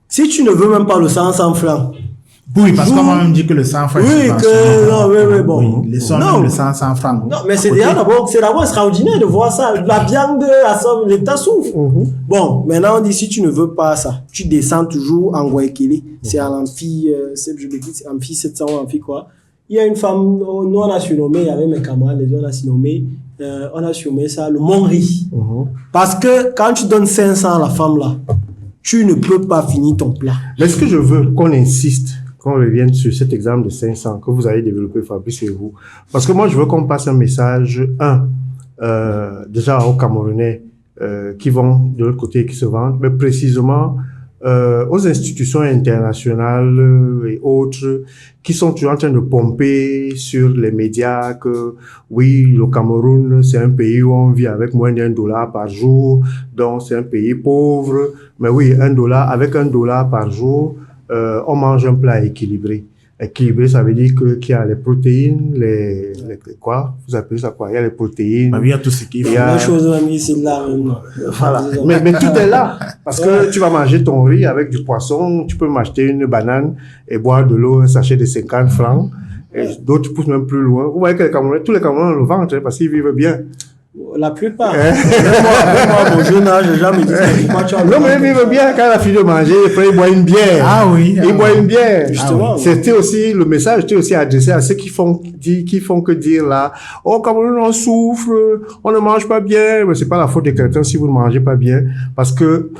Si tu ne veux même pas le 100 francs. Oui, parce qu'on m'a même dit que le 100 francs. Oui, que, non, oui, bon. Oui, les sons, même le 100 francs. Non, mais c'est déjà d'abord extraordinaire de voir ça. La viande, l'État souffre. Bon, maintenant on dit si tu ne veux pas ça, tu descends toujours en Ouakile. C'est à l'amphi, je amphi 700, amphi quoi. Il y a une femme, nous on a surnommé, il y avait mes camarades, les gens on a surnommé on a surnommé ça le Mont-Riz. Parce que quand tu donnes 500 à la femme là, tu ne peux pas finir ton plat. Mais ce que je veux qu'on insiste, qu'on revienne sur cet exemple de 500 que vous avez développé, Fabrice et vous. Parce que moi, je veux qu'on passe un message, déjà aux Camerounais qui vont de l'autre côté et qui se vendent, mais précisément aux institutions internationales et autres qui sont toujours en train de pomper sur les médias que oui, le Cameroun, c'est un pays où on vit avec moins d'$1 par jour, donc c'est un pays pauvre. Mais oui, avec $1 par jour, on mange un plat équilibré. Équilibré, ça veut dire qu'il y a les protéines, les quoi? Vous appelez ça quoi? Il y a les protéines. Il y a tout ce qui est. La chose même ici, là, même. Voilà. Mais tout est là. Parce que tu vas manger ton riz avec du poisson, tu peux m'acheter une banane et boire de l'eau, un sachet de 50 francs. Et d'autres poussent même plus loin. Vous voyez que tous les Camerounais ont le ventre parce qu'ils vivent bien. La plupart. Même moi, mon jeune âge, les gens me disent pourquoi tu as. Non, mais ils vivent bien quand la fille de manger, après ils boivent une bière. Ah oui. Ils boivent une bière. Justement. C'était aussi, le message était aussi adressé à ceux qui font que dire là, oh, Cameroun, on souffre, on ne mange pas bien. Mais c'est pas la faute de quelqu'un si vous ne mangez pas bien. Parce que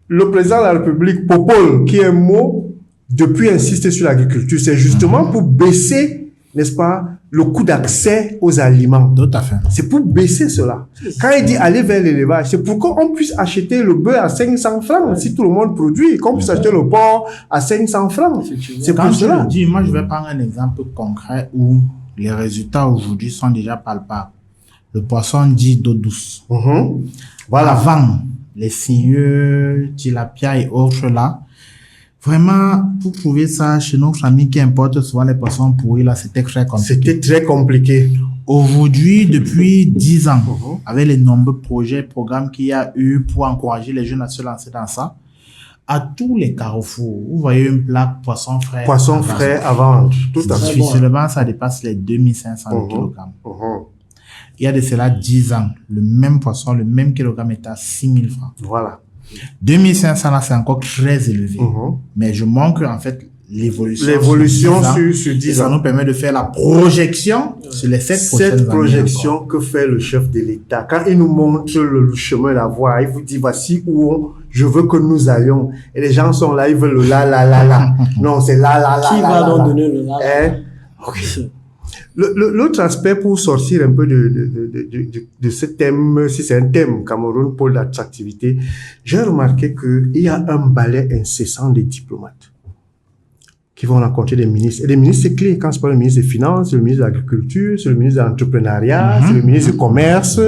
le président de la République, Popol, qui est un mot, depuis insister sur l'agriculture, c'est justement pour baisser, n'est-ce pas, le coût d'accès aux aliments. Tout à fait. C'est pour baisser cela. Quand il dit aller vers l'élevage, c'est pour qu'on puisse acheter le beurre à 500 francs si tout le monde produit, qu'on puisse acheter le porc à 500 francs. C'est Quand pour tu cela. le dis, moi je vais prendre un exemple concret où les résultats aujourd'hui sont déjà palpables. Le poisson dit d'eau douce. Voilà. Avant, les scieux, tilapia et autres là, vraiment, pour trouver ça chez nos familles qui importent souvent les poissons pourris, là, c'était très compliqué. C'était très compliqué. Aujourd'hui, depuis 10 ans, avec les nombreux projets, programmes qu'il y a eu pour encourager les jeunes à se lancer dans ça, à tous les carrefours, vous voyez une plaque poisson frais. Poisson frais à vendre. Tout à fait. Difficilement, ça dépasse les 2500 kg. Il y a de cela 10 ans, le même poisson, le même kilogramme est à 6000 francs. Voilà. 2500 là, c'est encore très élevé. Mais je montre en fait l'évolution sur 10 ça ans. nous permet de faire la projection sur les 7 prochaines années. Cette projection que fait le chef de l'État, quand il nous montre le chemin, la voie, il vous dit voici où je veux que nous allions. Et les gens sont là, ils veulent le là. Non, c'est là. Qui va donc donner le là? Okay. L'autre aspect pour sortir un peu de ce thème, si c'est un thème, Cameroun, pôle d'attractivité, j'ai remarqué qu'il y a un balai incessant des diplomates qui vont rencontrer des ministres. Et les ministres, c'est clé. Quand c'est pas le ministre des Finances, c'est le ministre de l'Agriculture, c'est le ministre de l'Entrepreneuriat, c'est le ministre du Commerce.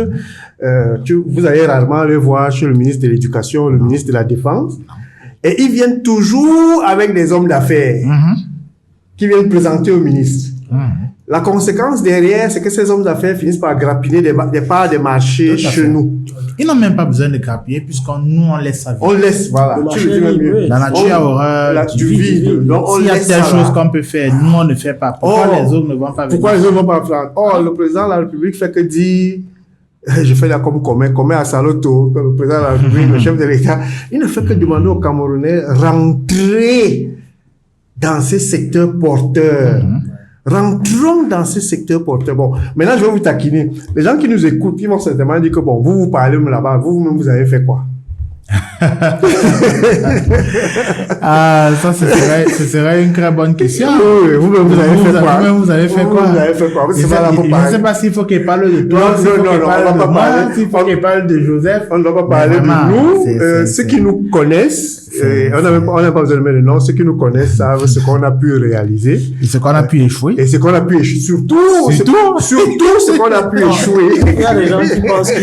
Vous allez rarement les voir chez le ministre de l'Éducation, le ministre de la Défense. Et ils viennent toujours avec des hommes d'affaires qui viennent présenter au ministre. La conséquence derrière, c'est que ces hommes d'affaires finissent par grappiner des parts des marchés chez nous. Ils n'ont même pas besoin de grappiller puisqu'on laisse ça vivre. On laisse, voilà. Tu le dis même mieux. La nature a horreur du vide. Donc, s'il y a telle chose qu'on peut faire, nous on ne fait pas. Pourquoi les autres ne vont pas venir? Pourquoi les autres ne vont pas faire? Oh, le président de la République fait que dire, je fais là comme commun à Saloto, le président de la République, le chef de l'État, il ne fait que demander aux Camerounais rentrer dans ces secteurs porteurs. Rentrons dans ce secteur porteur. Bon, maintenant, je vais vous taquiner. Les gens qui nous écoutent, ils vont certainement dire que bon, vous parlez là-bas, vous-même, vous avez fait quoi? Ah, ça, ce serait une très bonne question. Oui, vous-même, vous avez fait quoi? Vous-même, vous avez fait quoi? Vous avez fait quoi? Je ne sais pas s'il faut qu'il parle de toi, s'il faut qu'il parle de Joseph. On ne va pas parler de nous. Ceux qui nous connaissent, on n'a pas besoin de mettre le nom, ceux qui nous connaissent savent ce qu'on a pu réaliser. Et ce qu'on a pu échouer. Et ce qu'on a pu échouer. Surtout ce qu'on a pu échouer. Il y a des gens qui pensent qu'ils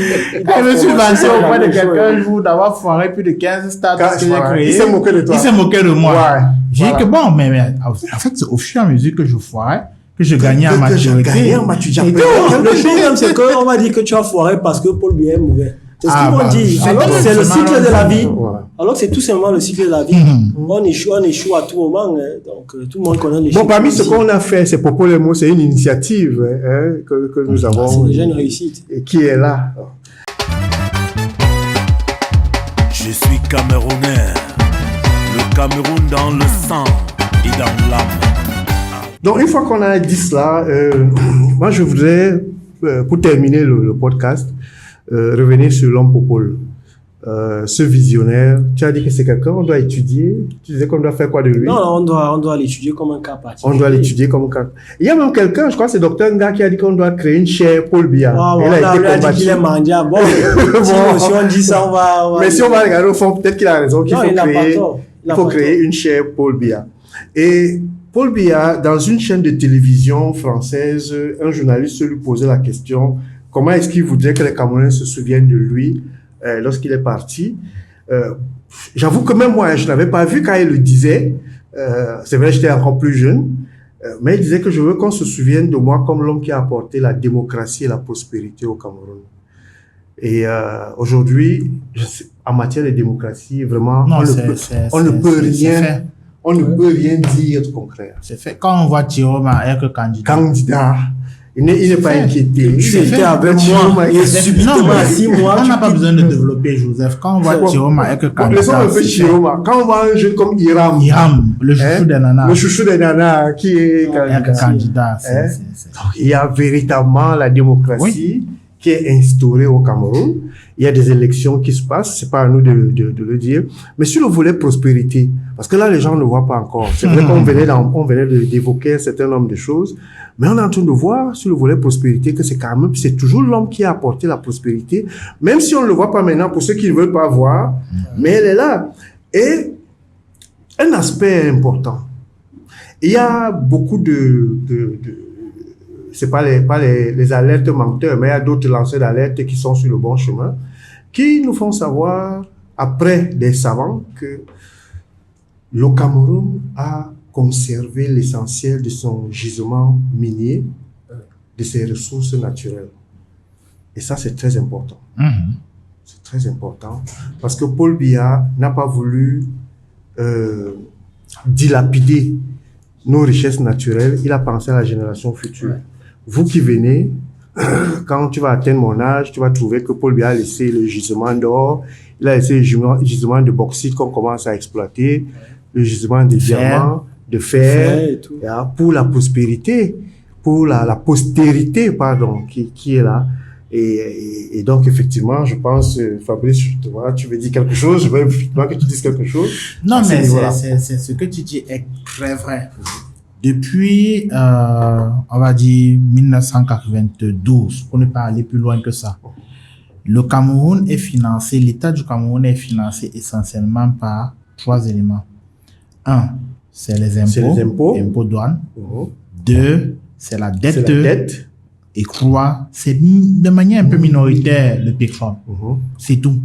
Je me suis vanté auprès de quelqu'un un jour d'avoir foiré plus de 15 stades que j'ai créé. Il s'est moqué de toi. Il s'est moqué de moi. Ouais. J'ai dit que bon, mais en fait, c'est au fur et à mesure que je foirais, que je gagnais en maturité. Le problème, c'est qu'on va dire que tu as foiré parce que Paul Biya est mauvais. C'est ce qu'ils vont dire. Alors c'est le cycle de la vie. Alors que c'est tout simplement le cycle de la vie. On échoue à tout moment. Donc tout le monde connaît les choses. Bon, parmi ce qu'on a fait, c'est Popo les mots, c'est une initiative que nous avons. C'est déjà une réussite. Et qui est là. Je suis Camerounais. Le Cameroun dans le sang et dans l'âme. Donc, une fois qu'on a dit cela, moi, je voudrais pour terminer le podcast, revenir sur l'homme Popol. Ce visionnaire, tu as dit que c'est quelqu'un qu'on doit étudier. Tu disais qu'on doit faire quoi de lui? Non, on doit l'étudier comme un cas particulier. On doit l'étudier comme un cas. Il y a même quelqu'un, je crois que c'est Dr Nga qui a dit qu'on doit créer une chaire Paul Biya. On a dit qu'il est mendiant. Bon, si on dit ça, on va... Mais si on va regarder au fond, peut-être qu'il a raison, qu'il faut créer une chaire Paul Biya. Et Paul Biya, dans une chaîne de télévision française, un journaliste lui posait la question, comment est-ce qu'il voudrait que les Camerounais se souviennent de lui lorsqu'il est parti. J'avoue que même moi, je n'avais pas vu quand il le disait. C'est vrai, j'étais encore plus jeune. Mais il disait que je veux qu'on se souvienne de moi comme l'homme qui a apporté la démocratie et la prospérité au Cameroun. Et aujourd'hui, en matière de démocratie, vraiment, on ne peut rien dire de concret. C'est fait. Quand on voit Tiroma être candidat. Il n'est pas inquiété. C'était avec moi. Il est subitement à 6 mois. On n'a pas besoin de développer, Joseph. Quand on voit Tiroma être candidat. Laissons un peu Tiroma. Quand on voit un jeune comme Hiram, le chouchou des nanas. Le chouchou des nanas qui est candidat. Il y a véritablement la démocratie qui est instaurée au Cameroun. Il y a des élections qui se passent, c'est pas à nous de le dire. Mais sur le volet prospérité, parce que là, les gens ne voient pas encore. C'est vrai qu'on venait d'évoquer un certain nombre de choses, mais on est en train de voir sur le volet prospérité que c'est toujours l'homme qui a apporté la prospérité, même si on ne le voit pas maintenant pour ceux qui ne veulent pas voir, mais elle est là. Et un aspect important. Il y a beaucoup c'est pas les alertes menteurs, mais il y a d'autres lanceurs d'alerte qui sont sur le bon chemin, qui nous font savoir, après des savants, que le Cameroun a conservé l'essentiel de son gisement minier, de ses ressources naturelles. Et ça, c'est très important. C'est très important, parce que Paul Biya n'a pas voulu dilapider nos richesses naturelles, il a pensé à la génération future. Vous qui venez, quand tu vas atteindre mon âge, tu vas trouver que Paul Biya a laissé le gisement d'or, il a laissé le gisement de bauxite qu'on commence à exploiter, le gisement de diamants, de fer, pour la prospérité, pour la postérité, pardon, qui est là. Et donc, effectivement, je pense, Fabrice, tu veux dire quelque chose, je veux effectivement que tu dises quelque chose. Non, mais c'est ce que tu dis est très vrai. Depuis, on va dire 1992, pour ne pas aller plus loin que ça, le Cameroun est financé, l'État du Cameroun est financé essentiellement par 3 éléments. 1, c'est les impôts, impôts douanes. 2, c'est la dette. Et 3, c'est de manière un peu minoritaire le pétrole. C'est tout.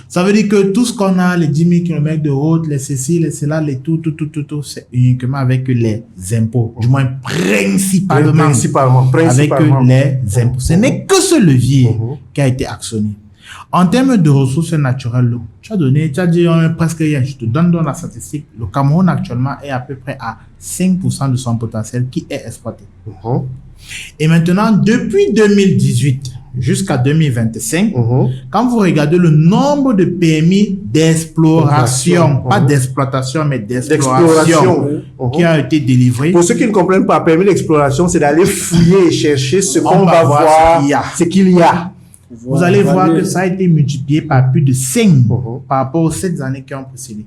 Ça veut dire que tout ce qu'on a, les 10 000 km de route, les ceci, les cela, les tout, c'est uniquement avec les impôts. Du moins, principalement avec les impôts. Ce n'est que ce levier qui a été actionné. En termes de ressources naturelles, tu as dit presque rien. Je te donne la statistique. Le Cameroun actuellement est à peu près à 5% de son potentiel qui est exploité. Et maintenant, depuis 2018 jusqu'à 2025, quand vous regardez le nombre de permis d'exploration, pas d'exploitation, mais d'exploration qui a été délivré. Pour ceux qui ne comprennent pas, permis d'exploration, c'est d'aller fouiller et chercher ce qu'on va voir, ce qu'il y a. Vous allez voir que ça a été multiplié par plus de 5 par rapport aux 7 années qui ont précédé.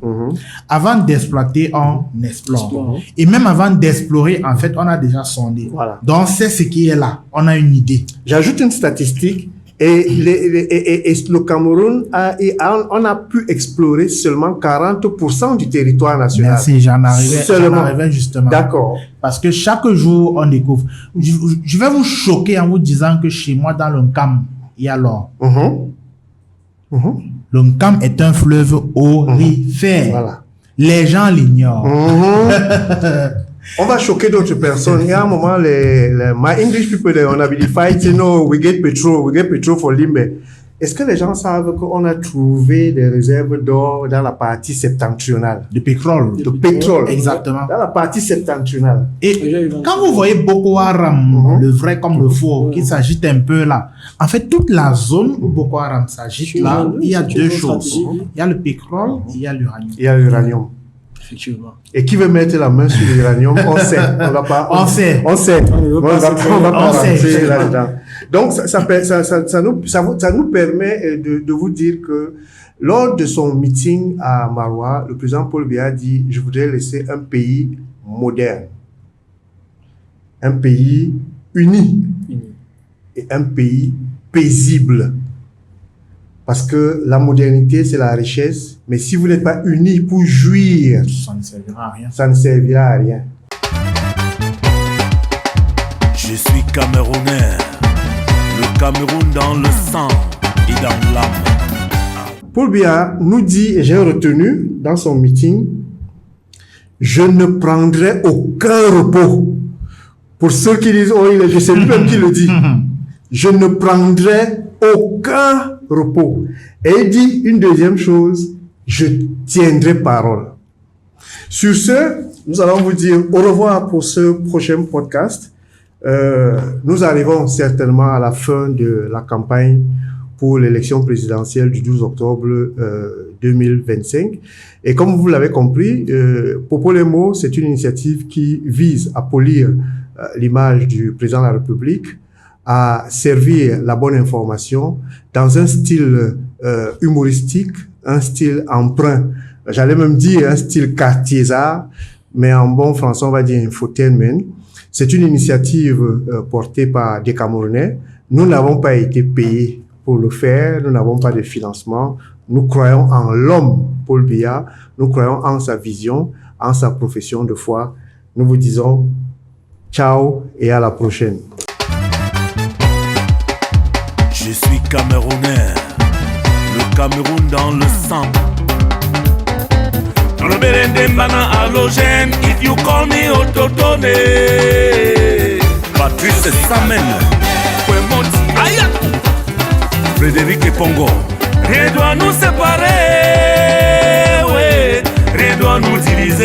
Avant d'exploiter, on explore. Et même avant d'explorer, en fait, on a déjà sondé. Donc, c'est ce qui est là. On a une idée. J'ajoute une statistique. Et le Cameroun on a pu explorer seulement 40% du territoire national. Merci, j'en arrivais justement. D'accord. Parce que chaque jour, on découvre. Je vais vous choquer en vous disant que chez moi, dans le Nkam, il y a l'or. Le Nkam est un fleuve aurifère. Voilà. Les gens l'ignorent. On va choquer d'autres personnes. Il y a un moment, my English people, on a been fighting, we get petrol for Limbe. Est-ce que les gens savent qu'on a trouvé des réserves d'or dans la partie septentrionale? De pétrole. Exactement. Dans la partie septentrionale. Et quand vous voyez Boko Haram, le vrai comme le faux, qui s'agite un peu là, en fait, toute la zone où Boko Haram s'agite là, il y a 2 choses. Il y a le pétrole et il y a l'uranium. Il y a l'uranium. Effectivement. Et qui veut mettre la main sur l'uranium, on sait. On va pas. On sait. On va pas rentrer là-dedans. Donc, ça nous permet de vous dire que lors de son meeting à Maroua, le président Paul Biya a dit « Je voudrais laisser un pays moderne, un pays uni et un pays paisible. » Parce que la modernité, c'est la richesse. Mais si vous n'êtes pas unis pour jouir, Ça ne servira à rien. ça ne servira à rien. Je suis Camerounais, le Cameroun dans le sang et dans l'âme. Paul Biya nous dit, et j'ai retenu dans son meeting, « Je ne prendrai aucun repos. » Pour ceux qui disent, oh, je sais même qui le dit. « Je ne prendrai aucun repos. » Et il dit une deuxième chose, « Je tiendrai parole. » Sur ce, nous allons vous dire au revoir pour ce prochain podcast. Nous arrivons certainement à la fin de la campagne pour l'élection présidentielle du 12 octobre 2025. Et comme vous l'avez compris, Popolemo, c'est une initiative qui vise à polir l'image du président de la République, à servir la bonne information dans un style humoristique, un style emprunt, j'allais même dire un style quartiésard, mais en bon français on va dire infotainment. C'est une initiative portée par des Camerounais. Nous n'avons pas été payés pour le faire, nous n'avons pas de financement. Nous croyons en l'homme, Paul Biya, nous croyons en sa vision, en sa profession de foi. Nous vous disons ciao et à la prochaine. Je suis Camerounais, le Cameroun dans le sang. Robert Ndembana halogène, if you call me Ototone. Patrice Samen, Kwemoti Aya, Frédéric Pongo. Rien doit nous séparer, ouais, rien doit nous diviser.